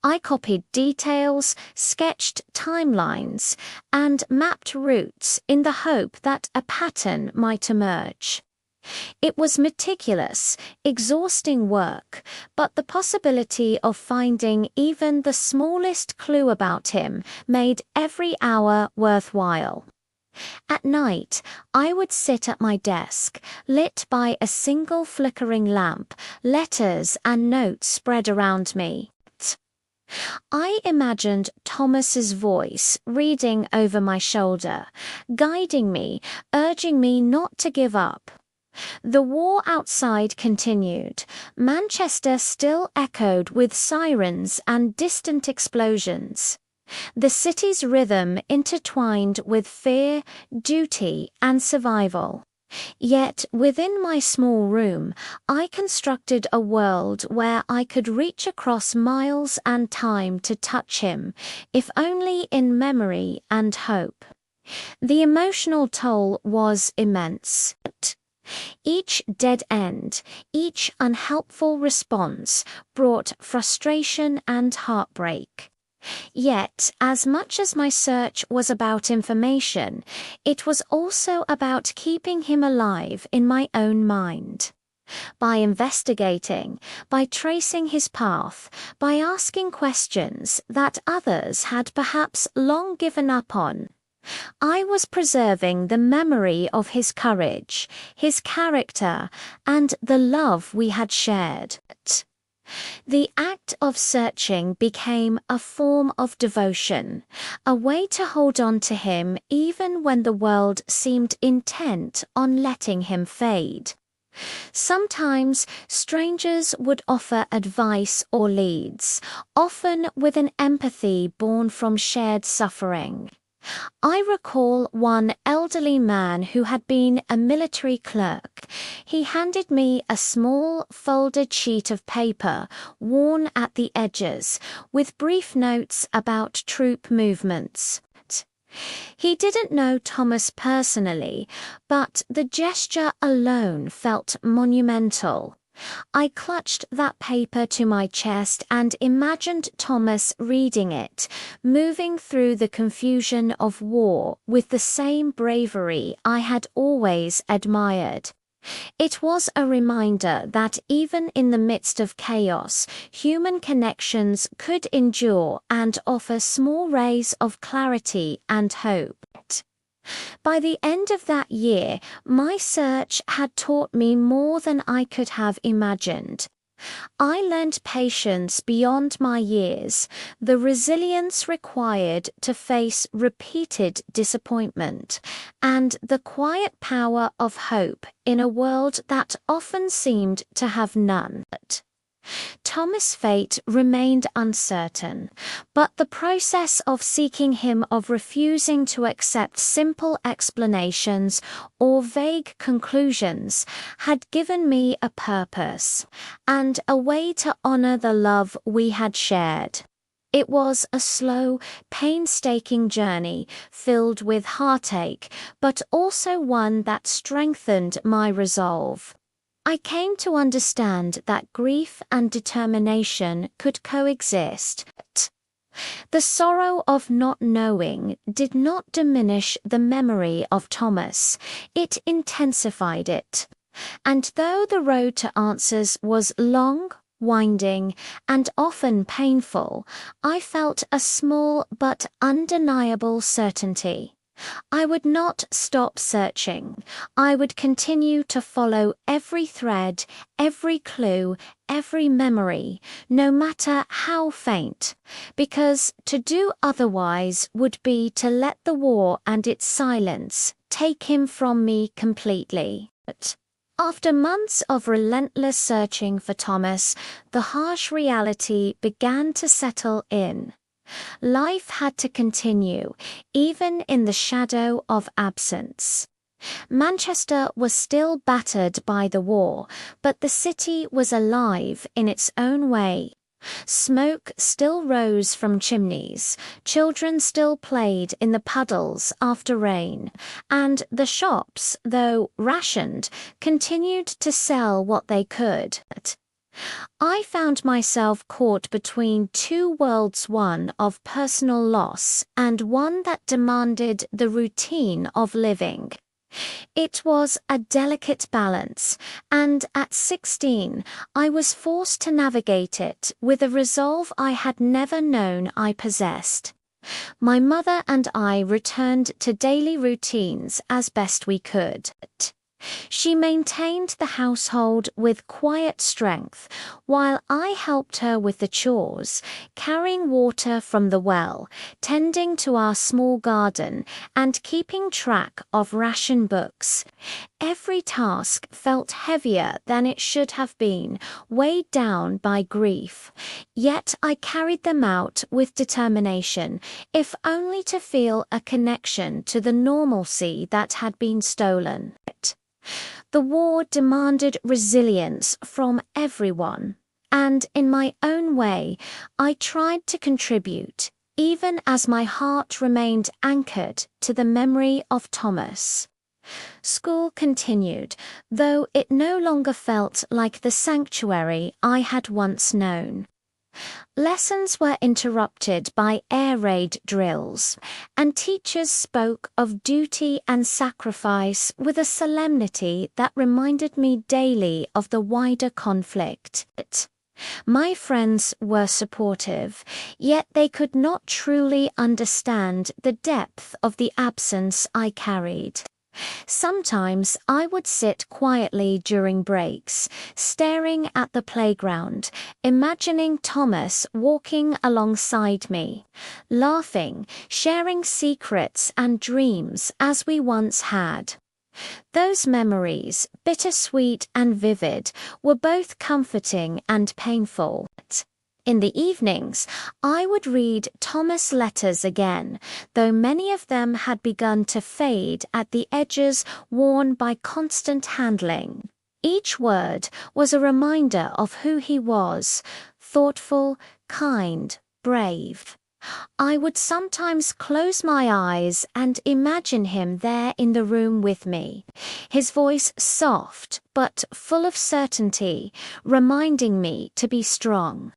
I copied details, sketched timelines, and mapped routes in the hope that a pattern might emerge. It was meticulous, exhausting work, but the possibility of finding even the smallest clue about him made every hour worthwhile. At night, I would sit at my desk, lit by a single flickering lamp, letters and notes spread around me. I imagined Thomas's voice reading over my shoulder, guiding me, urging me not to give up. The war outside continued. Manchester still echoed with sirens and distant explosions. The city's rhythm intertwined with fear, duty, and survival. Yet within my small room, I constructed a world where I could reach across miles and time to touch him, if only in memory and hope. The emotional toll was immense. Each dead end, each unhelpful response brought frustration and heartbreak. Yet, as much as my search was about information, it was also about keeping him alive in my own mind. By investigating, by tracing his path, by asking questions that others had perhaps long given up on, I was preserving the memory of his courage, his character, and the love we had shared. The act of searching became a form of devotion, a way to hold on to him even when the world seemed intent on letting him fade. Sometimes strangers would offer advice or leads, often with an empathy born from shared suffering. I recall one elderly man who had been a military clerk. He handed me a small folded sheet of paper, worn at the edges, with brief notes about troop movements. He didn't know Thomas personally, but the gesture alone felt monumental. I clutched that paper to my chest and imagined Thomas reading it, moving through the confusion of war with the same bravery I had always admired. It was a reminder that even in the midst of chaos, human connections could endure and offer small rays of clarity and hope. By the end of that year, my search had taught me more than I could have imagined. I learned patience beyond my years, the resilience required to face repeated disappointment, and the quiet power of hope in a world that often seemed to have none. Thomas' fate remained uncertain, but the process of seeking him, of refusing to accept simple explanations or vague conclusions, had given me a purpose and a way to honor the love we had shared. It was a slow, painstaking journey filled with heartache, but also one that strengthened my resolve. I came to understand that grief and determination could coexist. The sorrow of not knowing did not diminish the memory of Thomas, it intensified it. And though the road to answers was long, winding, and often painful, I felt a small but undeniable certainty. I would not stop searching. I would continue to follow every thread, every clue, every memory, no matter how faint, because to do otherwise would be to let the war and its silence take him from me completely. But after months of relentless searching for Thomas, the harsh reality began to settle in. Life had to continue, even in the shadow of absence. Manchester was still battered by the war, but the city was alive in its own way. Smoke still rose from chimneys, children still played in the puddles after rain, and the shops, though rationed, continued to sell what they could. I found myself caught between two worlds, one of personal loss and one that demanded the routine of living. It was a delicate balance, and at 16 I was forced to navigate it with a resolve I had never known I possessed. My mother and I returned to daily routines as best we could. She maintained the household with quiet strength, while I helped her with the chores, carrying water from the well, tending to our small garden, and keeping track of ration books. Every task felt heavier than it should have been, weighed down by grief. Yet I carried them out with determination, if only to feel a connection to the normalcy that had been stolen. The war demanded resilience from everyone, and in my own way, I tried to contribute, even as my heart remained anchored to the memory of Thomas. School continued, though it no longer felt like the sanctuary I had once known. Lessons were interrupted by air raid drills, and teachers spoke of duty and sacrifice with a solemnity that reminded me daily of the wider conflict. My friends were supportive, yet they could not truly understand the depth of the absence I carried. Sometimes I would sit quietly during breaks, staring at the playground, imagining Thomas walking alongside me, laughing, sharing secrets and dreams as we once had. Those memories, bittersweet and vivid, were both comforting and painful. In the evenings, I would read Thomas' letters again, though many of them had begun to fade at the edges worn by constant handling. Each word was a reminder of who he was: thoughtful, kind, brave. I would sometimes close my eyes and imagine him there in the room with me, his voice soft but full of certainty, reminding me to be strong.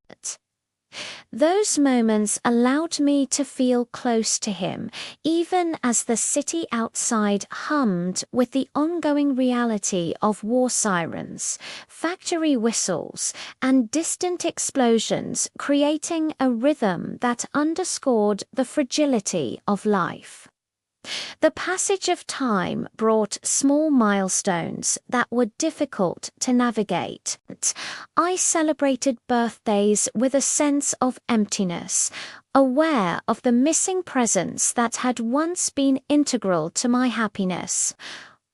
Those moments allowed me to feel close to him, even as the city outside hummed with the ongoing reality of war sirens, factory whistles, and distant explosions, creating a rhythm that underscored the fragility of life. The passage of time brought small milestones that were difficult to navigate. I celebrated birthdays with a sense of emptiness, aware of the missing presents that had once been integral to my happiness.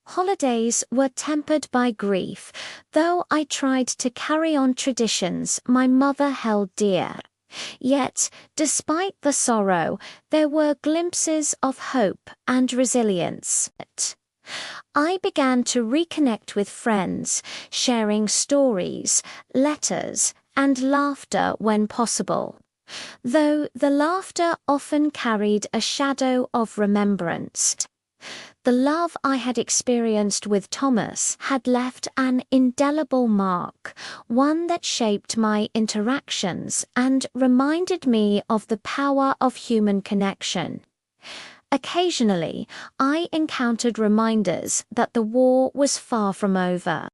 Holidays were tempered by grief, though I tried to carry on traditions my mother held dear. Yet, despite the sorrow, there were glimpses of hope and resilience. I began to reconnect with friends, sharing stories, letters, and laughter when possible, though the laughter often carried a shadow of remembrance. The love I had experienced with Thomas had left an indelible mark, one that shaped my interactions and reminded me of the power of human connection. Occasionally, I encountered reminders that the war was far from over.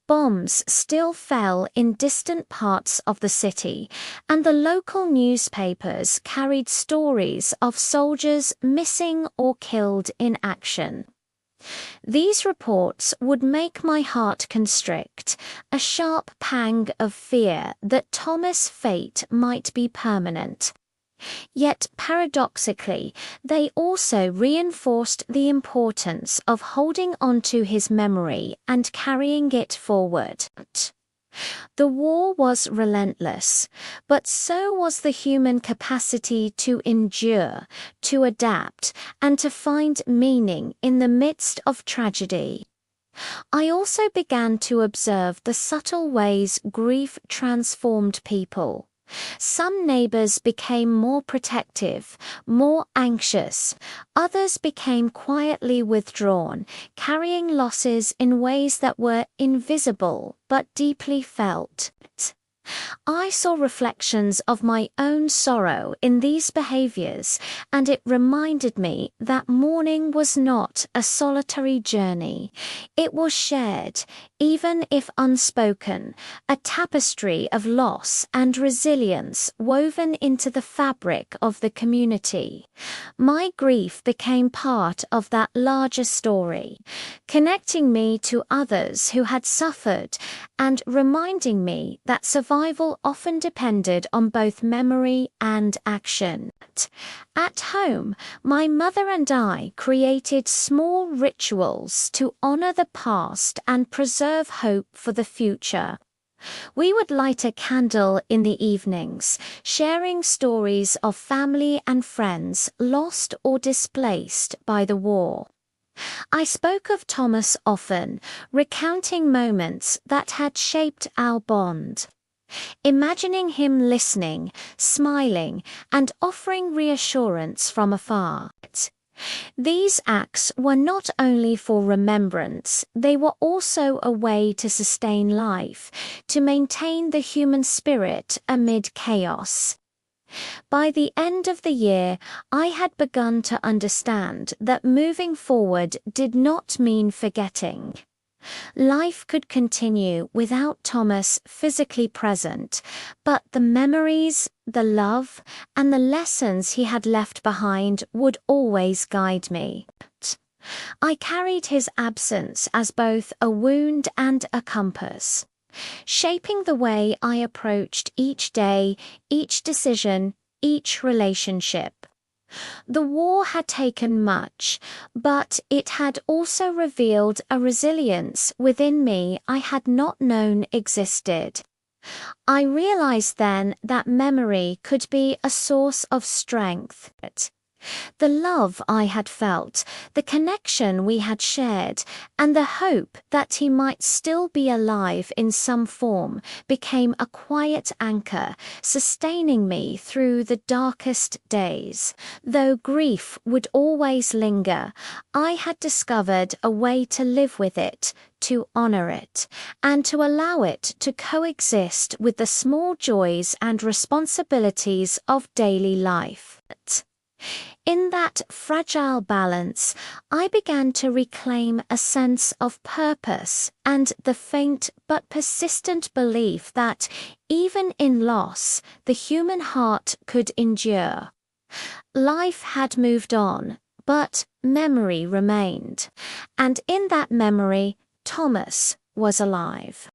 Bombs still fell in distant parts of the city, and the local newspapers carried stories of soldiers missing or killed in action. These reports would make my heart constrict, a sharp pang of fear that Thomas' fate might be permanent. Yet paradoxically, they also reinforced the importance of holding on to his memory and carrying it forward. The war was relentless, but so was the human capacity to endure, to adapt, and to find meaning in the midst of tragedy. I also began to observe the subtle ways grief transformed people. Some neighbors became more protective, more anxious. Others became quietly withdrawn, carrying losses in ways that were invisible but deeply felt. I saw reflections of my own sorrow in these behaviors, and it reminded me that mourning was not a solitary journey. It was shared, even if unspoken, a tapestry of loss and resilience woven into the fabric of the community. My grief became part of that larger story, connecting me to others who had suffered and reminding me that survival often depended on both memory and action. At home, my mother and I created small rituals to honor the past and preserve hope for the future. We would light a candle in the evenings, sharing stories of family and friends lost or displaced by the war. I spoke of Thomas often, recounting moments that had shaped our bond. Imagining him listening, smiling, and offering reassurance from afar. These acts were not only for remembrance, they were also a way to sustain life, to maintain the human spirit amid chaos. By the end of the year, I had begun to understand that moving forward did not mean forgetting. Life could continue without Thomas physically present, but the memories, the love, and the lessons he had left behind would always guide me. I carried his absence as both a wound and a compass, shaping the way I approached each day, each decision, each relationship. The war had taken much, but it had also revealed a resilience within me I had not known existed. I realized then that memory could be a source of strength. The love I had felt, the connection we had shared, and the hope that he might still be alive in some form became a quiet anchor, sustaining me through the darkest days. Though grief would always linger, I had discovered a way to live with it, to honor it, and to allow it to coexist with the small joys and responsibilities of daily life. In that fragile balance, I began to reclaim a sense of purpose and the faint but persistent belief that, even in loss, the human heart could endure. Life had moved on, but memory remained, and in that memory, Thomas was alive.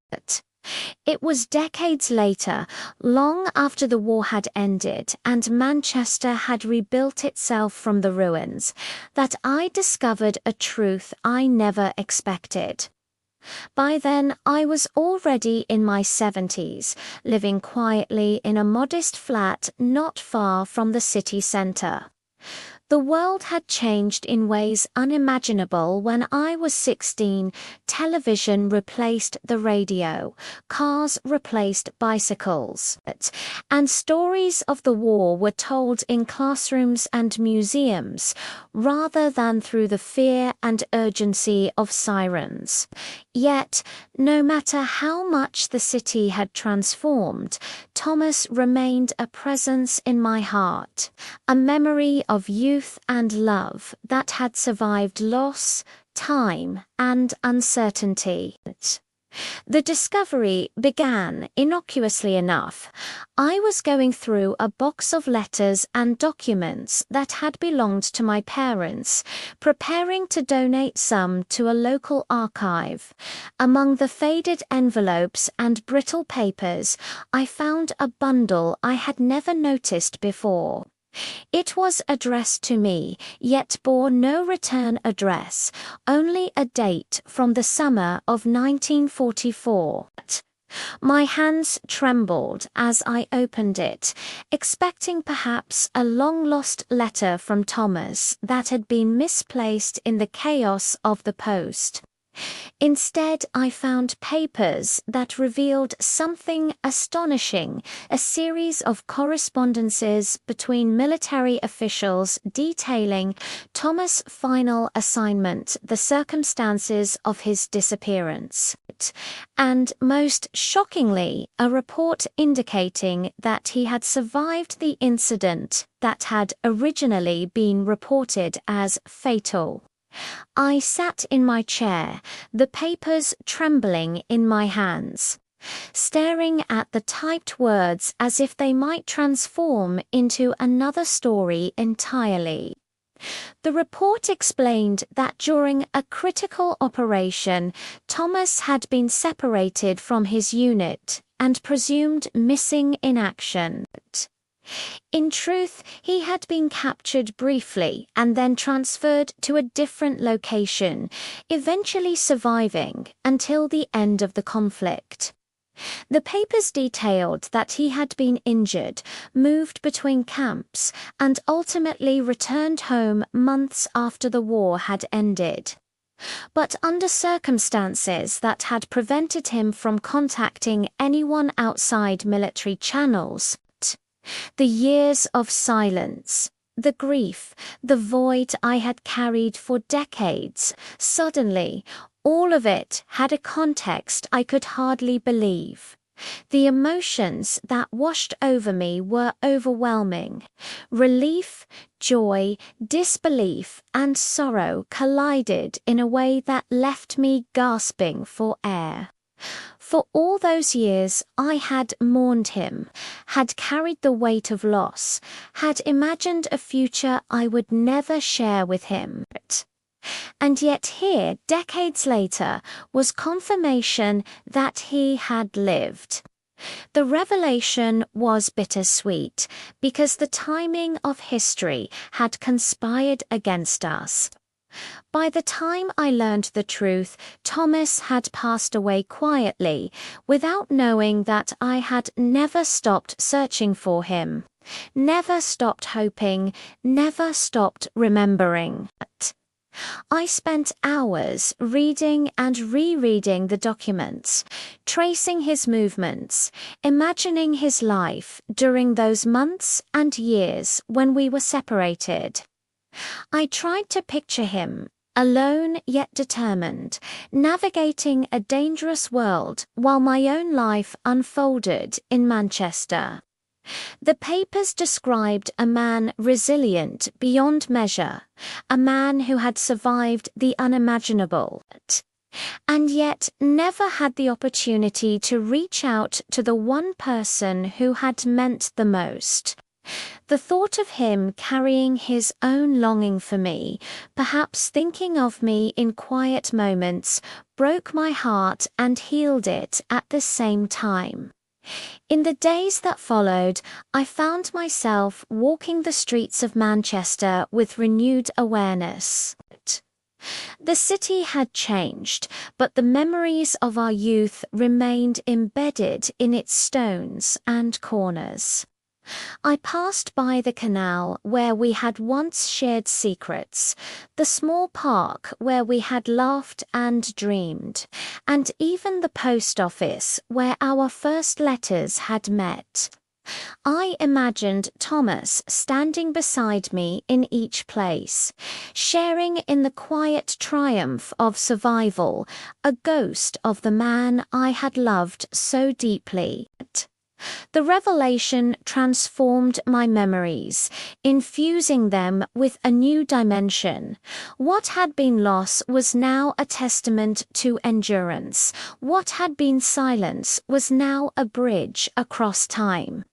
It was decades later, long after the war had ended and Manchester had rebuilt itself from the ruins, that I discovered a truth I never expected. By then, I was already in my 70s, living quietly in a modest flat not far from the city centre. The world had changed in ways unimaginable when I was 16. Television replaced the radio, cars replaced bicycles, and stories of the war were told in classrooms and museums, rather than through the fear and urgency of sirens. Yet, no matter how much the city had transformed, Thomas remained a presence in my heart, a memory of youth and love that had survived loss, time, and uncertainty. The discovery began innocuously enough. I was going through a box of letters and documents that had belonged to my parents, preparing to donate some to a local archive. Among the faded envelopes and brittle papers, I found a bundle I had never noticed before. It was addressed to me, yet bore no return address, only a date from the summer of 1944. My hands trembled as I opened it, expecting perhaps a long-lost letter from Thomas that had been misplaced in the chaos of the post. Instead, I found papers that revealed something astonishing, a series of correspondences between military officials detailing Thomas' final assignment, the circumstances of his disappearance, and most shockingly, a report indicating that he had survived the incident that had originally been reported as fatal. I sat in my chair, the papers trembling in my hands, staring at the typed words as if they might transform into another story entirely. The report explained that during a critical operation, Thomas had been separated from his unit and presumed missing in action. In truth, he had been captured briefly and then transferred to a different location, eventually surviving until the end of the conflict. The papers detailed that he had been injured, moved between camps, and ultimately returned home months after the war had ended. But under circumstances that had prevented him from contacting anyone outside military channels, the years of silence, the grief, the void I had carried for decades, suddenly, all of it had a context I could hardly believe. The emotions that washed over me were overwhelming. Relief, joy, disbelief, and sorrow collided in a way that left me gasping for air. For all those years I had mourned him, had carried the weight of loss, had imagined a future I would never share with him. And yet here, decades later, was confirmation that he had lived. The revelation was bittersweet, because the timing of history had conspired against us. By the time I learned the truth, Thomas had passed away quietly, without knowing that I had never stopped searching for him, never stopped hoping, never stopped remembering. I spent hours reading and rereading the documents, tracing his movements, imagining his life during those months and years when we were separated. I tried to picture him, alone yet determined, navigating a dangerous world while my own life unfolded in Manchester. The papers described a man resilient beyond measure, a man who had survived the unimaginable, and yet never had the opportunity to reach out to the one person who had meant the most. The thought of him carrying his own longing for me, perhaps thinking of me in quiet moments, broke my heart and healed it at the same time. In the days that followed, I found myself walking the streets of Manchester with renewed awareness. The city had changed, but the memories of our youth remained embedded in its stones and corners. I passed by the canal where we had once shared secrets, the small park where we had laughed and dreamed, and even the post office where our first letters had met. I imagined Thomas standing beside me in each place, sharing in the quiet triumph of survival, a ghost of the man I had loved so deeply. The revelation transformed my memories, infusing them with a new dimension. What had been loss was now a testament to endurance. What had been silence was now a bridge across time.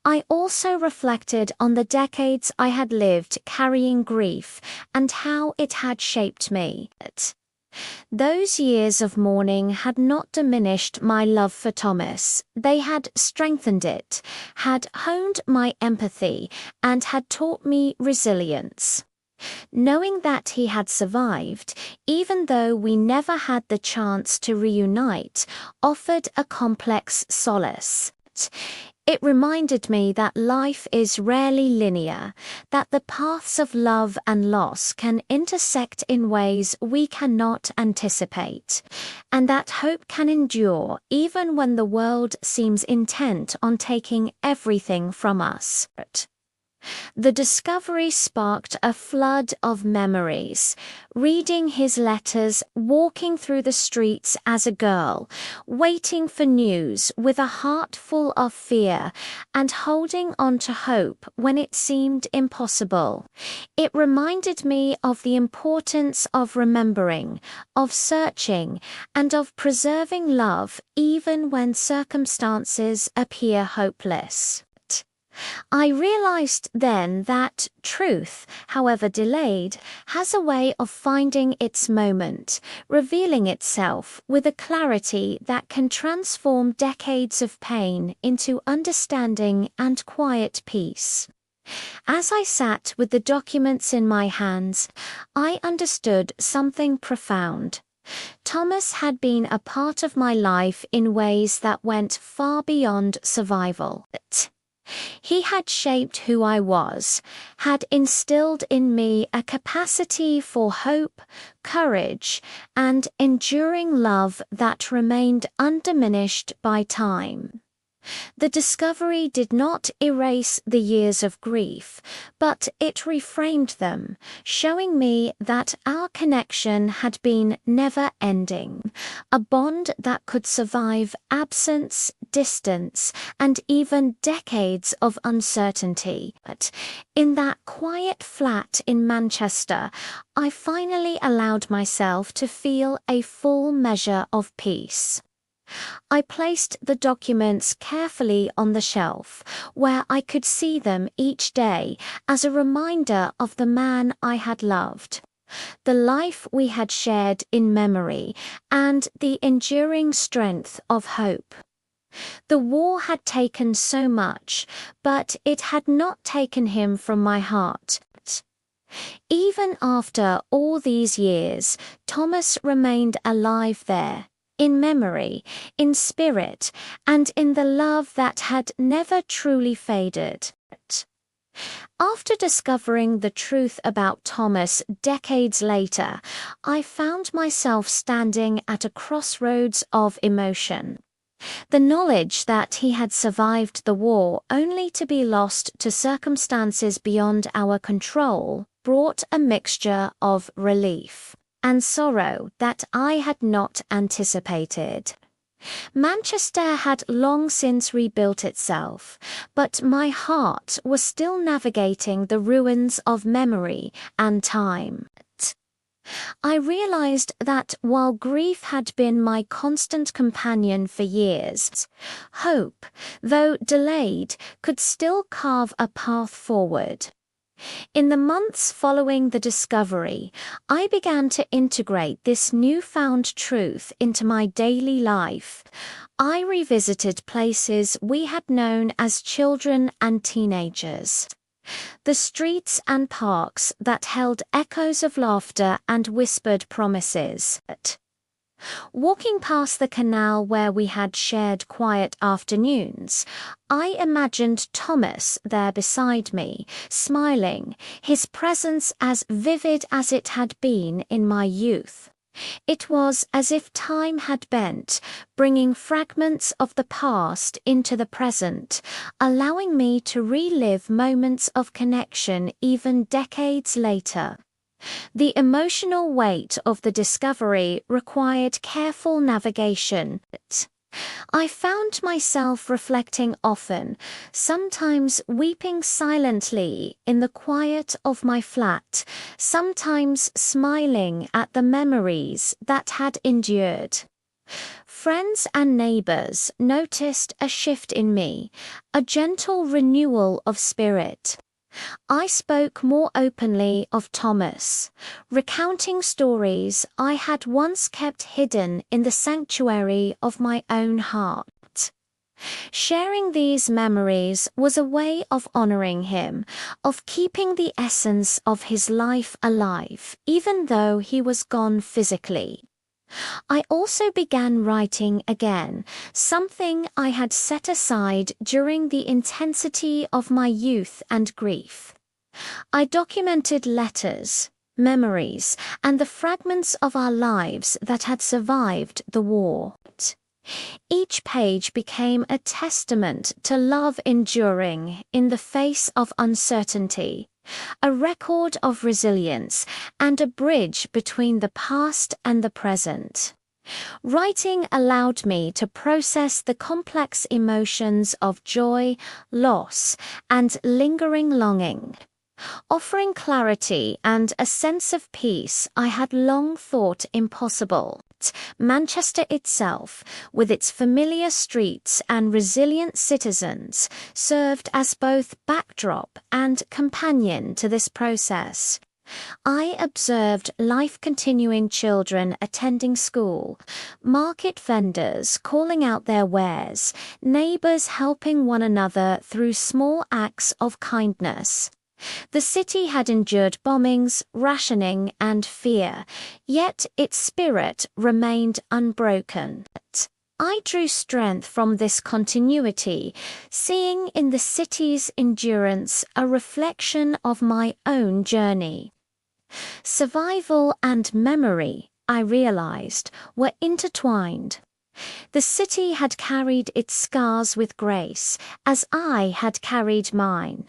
I also reflected on the decades I had lived carrying grief and how it had shaped me. Those years of mourning had not diminished my love for Thomas. They had strengthened it, had honed my empathy, and had taught me resilience. Knowing that he had survived, even though we never had the chance to reunite, offered a complex solace. It reminded me that life is rarely linear, that the paths of love and loss can intersect in ways we cannot anticipate, and that hope can endure even when the world seems intent on taking everything from us. The discovery sparked a flood of memories. Reading his letters, walking through the streets as a girl, waiting for news with a heart full of fear, and holding on to hope when it seemed impossible. It reminded me of the importance of remembering, of searching, and of preserving love even when circumstances appear hopeless. I realized then that truth, however delayed, has a way of finding its moment, revealing itself with a clarity that can transform decades of pain into understanding and quiet peace. As I sat with the documents in my hands, I understood something profound. Thomas had been a part of my life in ways that went far beyond survival. He had shaped who I was, had instilled in me a capacity for hope, courage, and enduring love that remained undiminished by time. The discovery did not erase the years of grief, but it reframed them, showing me that our connection had been never-ending, a bond that could survive absence, distance, and even decades of uncertainty. But in that quiet flat in Manchester, I finally allowed myself to feel a full measure of peace. I placed the documents carefully on the shelf, where I could see them each day as a reminder of the man I had loved, the life we had shared in memory, and the enduring strength of hope. The war had taken so much, but it had not taken him from my heart. Even after all these years, Thomas remained alive there, in memory, in spirit, and in the love that had never truly faded. After discovering the truth about Thomas decades later, I found myself standing at a crossroads of emotion. The knowledge that he had survived the war only to be lost to circumstances beyond our control brought a mixture of relief and sorrow that I had not anticipated. Manchester had long since rebuilt itself, but my heart was still navigating the ruins of memory and time. I realized that while grief had been my constant companion for years, hope, though delayed, could still carve a path forward. In the months following the discovery, I began to integrate this newfound truth into my daily life. I revisited places we had known as children and teenagers. The streets and parks that held echoes of laughter and whispered promises. Walking past the canal where we had shared quiet afternoons, I imagined Thomas there beside me, smiling, his presence as vivid as it had been in my youth. It was as if time had bent, bringing fragments of the past into the present, allowing me to relive moments of connection even decades later. The emotional weight of the discovery required careful navigation. I found myself reflecting often, sometimes weeping silently in the quiet of my flat, sometimes smiling at the memories that had endured. Friends and neighbors noticed a shift in me, a gentle renewal of spirit. I spoke more openly of Thomas, recounting stories I had once kept hidden in the sanctuary of my own heart. Sharing these memories was a way of honoring him, of keeping the essence of his life alive, even though he was gone physically. I also began writing again, something I had set aside during the intensity of my youth and grief. I documented letters, memories, and the fragments of our lives that had survived the war. Each page became a testament to love enduring in the face of uncertainty, a record of resilience, and a bridge between the past and the present. Writing allowed me to process the complex emotions of joy, loss, and lingering longing, offering clarity and a sense of peace I had long thought impossible. Manchester itself, with its familiar streets and resilient citizens, served as both backdrop and companion to this process. I observed life-continuing children attending school, market vendors calling out their wares, neighbors helping one another through small acts of kindness. The city had endured bombings, rationing, and fear, yet its spirit remained unbroken. I drew strength from this continuity, seeing in the city's endurance a reflection of my own journey. Survival and memory, I realized, were intertwined. The city had carried its scars with grace, as I had carried mine.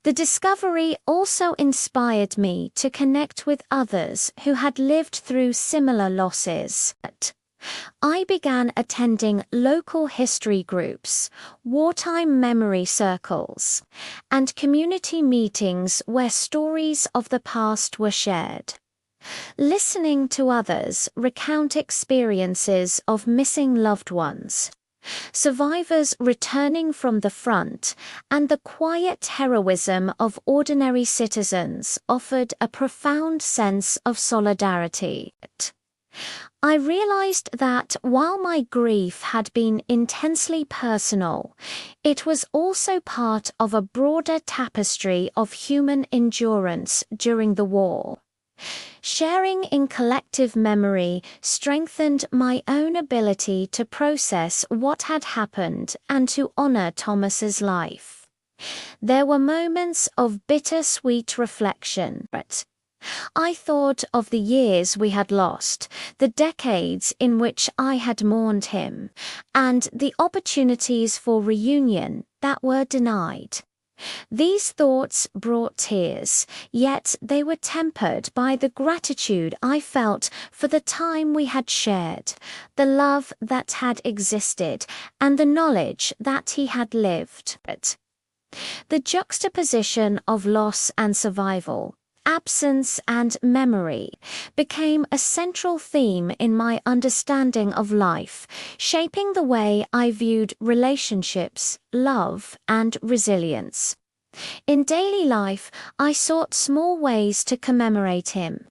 The discovery also inspired me to connect with others who had lived through similar losses. I began attending local history groups, wartime memory circles, and community meetings where stories of the past were shared. Listening to others recount experiences of missing loved ones, survivors returning from the front, and the quiet heroism of ordinary citizens offered a profound sense of solidarity. I realized that while my grief had been intensely personal, it was also part of a broader tapestry of human endurance during the war. Sharing in collective memory strengthened my own ability to process what had happened and to honor Thomas's life. There were moments of bittersweet reflection. I thought of the years we had lost, the decades in which I had mourned him, and the opportunities for reunion that were denied. These thoughts brought tears, yet they were tempered by the gratitude I felt for the time we had shared, the love that had existed, and the knowledge that he had lived. The juxtaposition of loss and survival, absence and memory, became a central theme in my understanding of life, shaping the way I viewed relationships, love, and resilience. In daily life, I sought small ways to commemorate him.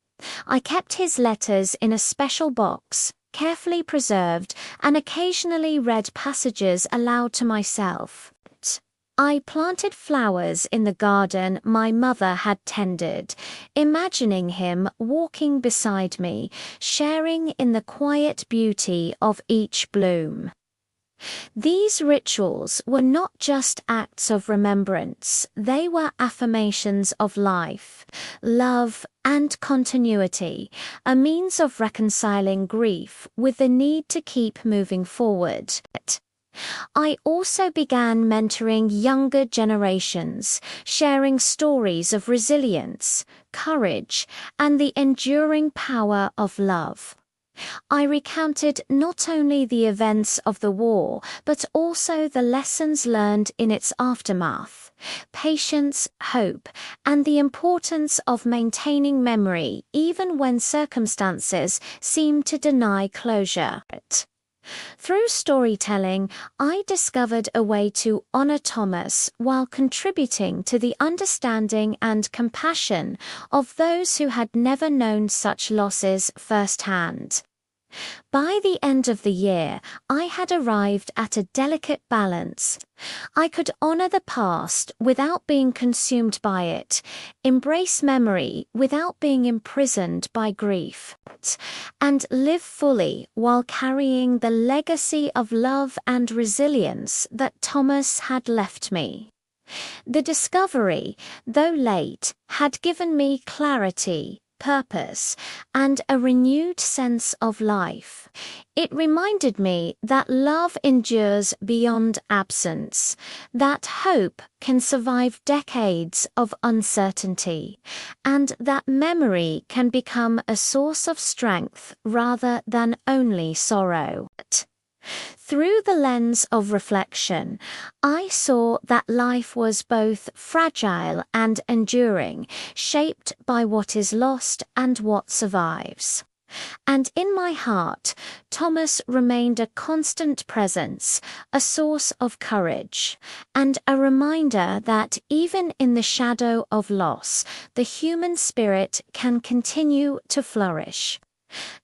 I kept his letters in a special box, carefully preserved, and occasionally read passages aloud to myself. I planted flowers in the garden my mother had tended, imagining him walking beside me, sharing in the quiet beauty of each bloom. These rituals were not just acts of remembrance, they were affirmations of life, love, and continuity, a means of reconciling grief with the need to keep moving forward. I also began mentoring younger generations, sharing stories of resilience, courage, and the enduring power of love. I recounted not only the events of the war, but also the lessons learned in its aftermath, patience, hope, and the importance of maintaining memory even when circumstances seem to deny closure. Through storytelling, I discovered a way to honor Thomas while contributing to the understanding and compassion of those who had never known such losses firsthand. By the end of the year, I had arrived at a delicate balance. I could honor the past without being consumed by it, embrace memory without being imprisoned by grief, and live fully while carrying the legacy of love and resilience that Thomas had left me. The discovery, though late, had given me clarity, purpose, and a renewed sense of life. It reminded me that love endures beyond absence, that hope can survive decades of uncertainty, and that memory can become a source of strength rather than only sorrow. Through the lens of reflection, I saw that life was both fragile and enduring, shaped by what is lost and what survives. And in my heart, Thomas remained a constant presence, a source of courage, and a reminder that even in the shadow of loss, the human spirit can continue to flourish.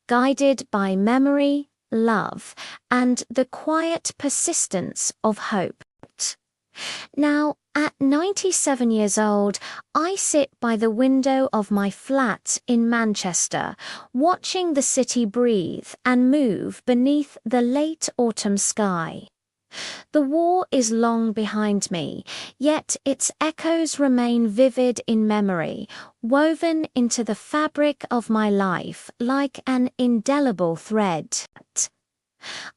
Guided by memory, love, and the quiet persistence of hope. Now, at 97 years old, I sit by the window of my flat in Manchester, watching the city breathe and move beneath the late autumn sky. The war is long behind me, yet its echoes remain vivid in memory, woven into the fabric of my life like an indelible thread.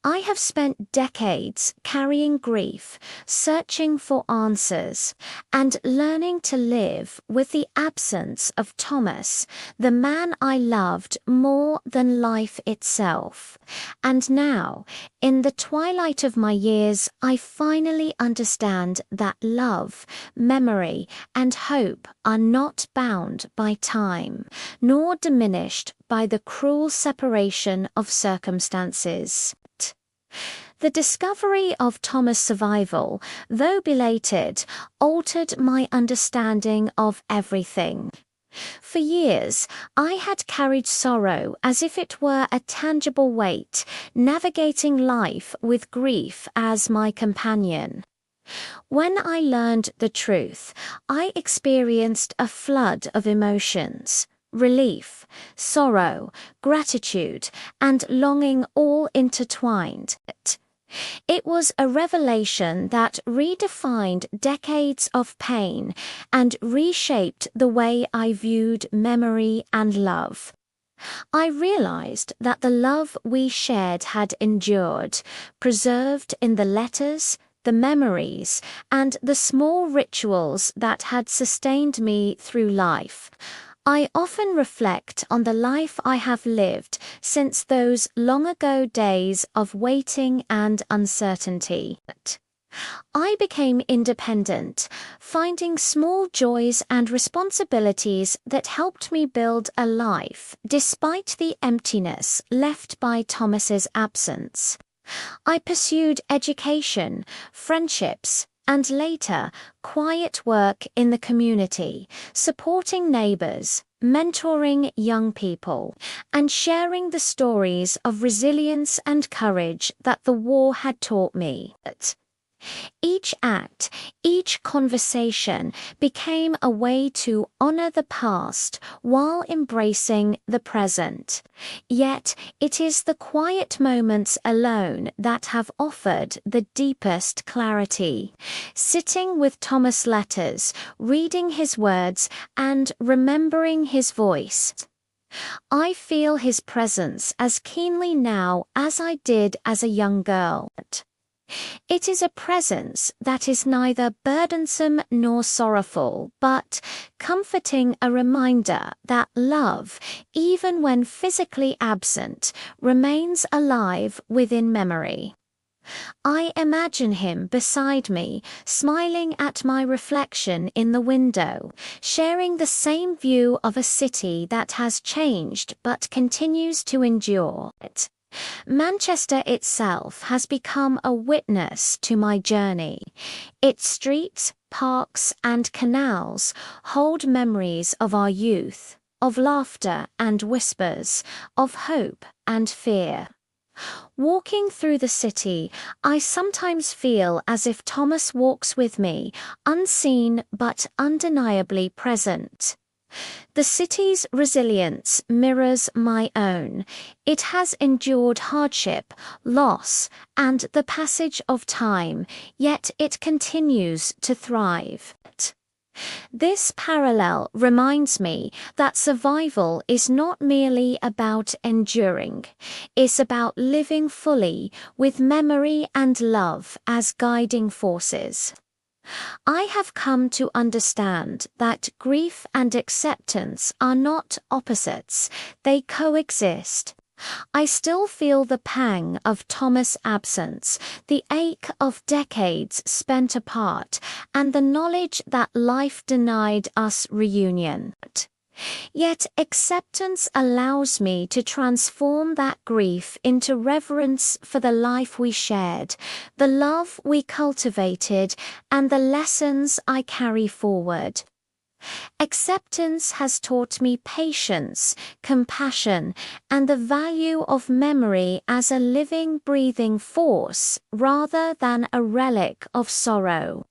I have spent decades carrying grief, searching for answers, and learning to live with the absence of Thomas, the man I loved more than life itself. And now, in the twilight of my years, I finally understand that love, memory, and hope are not bound by time, nor diminished by the cruel separation of circumstances. The discovery of Thomas' survival, though belated, altered my understanding of everything. For years, I had carried sorrow as if it were a tangible weight, navigating life with grief as my companion. When I learned the truth, I experienced a flood of emotions. Relief, sorrow, gratitude, and longing all intertwined. It was a revelation that redefined decades of pain and reshaped the way I viewed memory and love. I realized that the love we shared had endured, preserved in the letters, the memories, and the small rituals that had sustained me through life. I often reflect on the life I have lived since those long-ago days of waiting and uncertainty. I became independent, finding small joys and responsibilities that helped me build a life despite the emptiness left by Thomas's absence. I pursued education, friendships, and later, quiet work in the community, supporting neighbors, mentoring young people, and sharing the stories of resilience and courage that the war had taught me. Each act, each conversation became a way to honor the past while embracing the present. Yet it is the quiet moments alone that have offered the deepest clarity. Sitting with Thomas' letters, reading his words, and remembering his voice. I feel his presence as keenly now as I did as a young girl. It is a presence that is neither burdensome nor sorrowful, but comforting, a reminder that love, even when physically absent, remains alive within memory. I imagine him beside me, smiling at my reflection in the window, sharing the same view of a city that has changed but continues to endure. Manchester itself has become a witness to my journey. Its streets, parks, and canals hold memories of our youth, of laughter and whispers, of hope and fear. Walking through the city, I sometimes feel as if Thomas walks with me, unseen but undeniably present. The city's resilience mirrors my own. It has endured hardship, loss, and the passage of time, yet it continues to thrive. This parallel reminds me that survival is not merely about enduring, it's about living fully with memory and love as guiding forces. I have come to understand that grief and acceptance are not opposites, they coexist. I still feel the pang of Thomas' absence, the ache of decades spent apart, and the knowledge that life denied us reunion. Yet acceptance allows me to transform that grief into reverence for the life we shared, the love we cultivated, and the lessons I carry forward. Acceptance has taught me patience, compassion, and the value of memory as a living, breathing force rather than a relic of sorrow.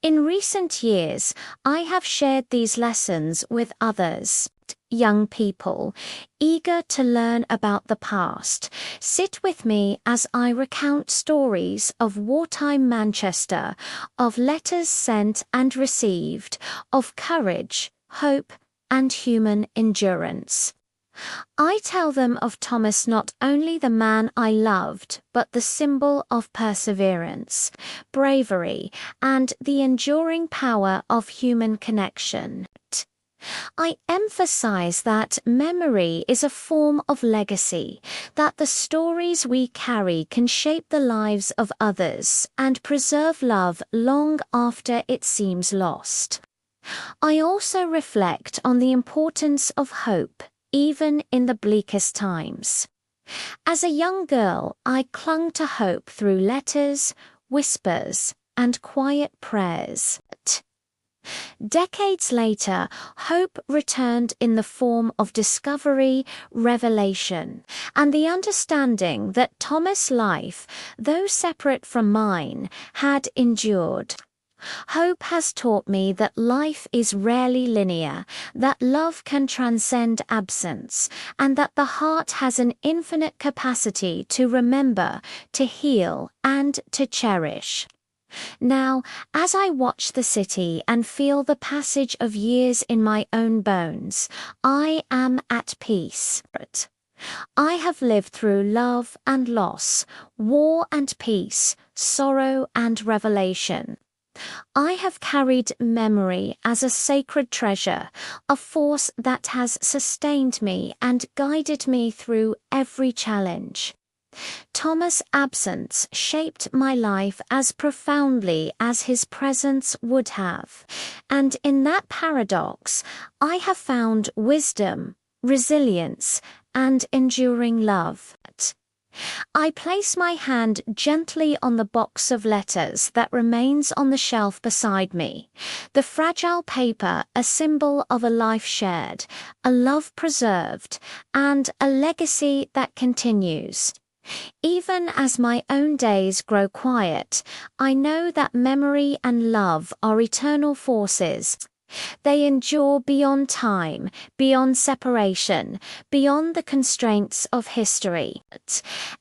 In recent years, I have shared these lessons with others. Young people, eager to learn about the past, sit with me as I recount stories of wartime Manchester, of letters sent and received, of courage, hope, and human endurance. I tell them of Thomas, not only the man I loved, but the symbol of perseverance, bravery, and the enduring power of human connection. I emphasize that memory is a form of legacy, that the stories we carry can shape the lives of others and preserve love long after it seems lost. I also reflect on the importance of hope, even in the bleakest times. As a young girl, I clung to hope through letters, whispers, and quiet prayers. Decades later, hope returned in the form of discovery, revelation, and the understanding that Thomas' life, though separate from mine, had endured. Hope has taught me that life is rarely linear, that love can transcend absence, and that the heart has an infinite capacity to remember, to heal, and to cherish. Now, as I watch the city and feel the passage of years in my own bones, I am at peace. I have lived through love and loss, war and peace, sorrow and revelation. I have carried memory as a sacred treasure, a force that has sustained me and guided me through every challenge. Thomas' absence shaped my life as profoundly as his presence would have, and in that paradox, I have found wisdom, resilience, and enduring love. I place my hand gently on the box of letters that remains on the shelf beside me. The fragile paper, a symbol of a life shared, a love preserved, and a legacy that continues. Even as my own days grow quiet, I know that memory and love are eternal forces. They endure beyond time, beyond separation, beyond the constraints of history.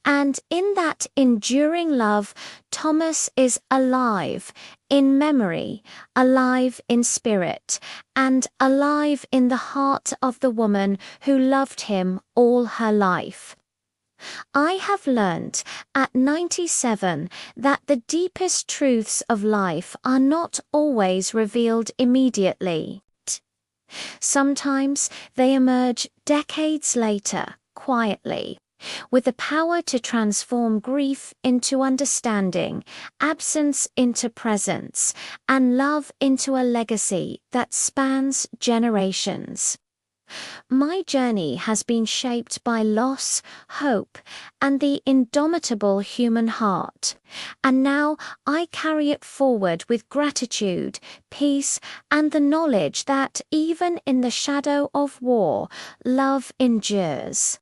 And in that enduring love, Thomas is alive in memory, alive in spirit, and alive in the heart of the woman who loved him all her life. I have learned at 97 that the deepest truths of life are not always revealed immediately. Sometimes they emerge decades later, quietly, with the power to transform grief into understanding, absence into presence, and love into a legacy that spans generations. My journey has been shaped by loss, hope, and the indomitable human heart, and now I carry it forward with gratitude, peace, and the knowledge that even in the shadow of war, love endures.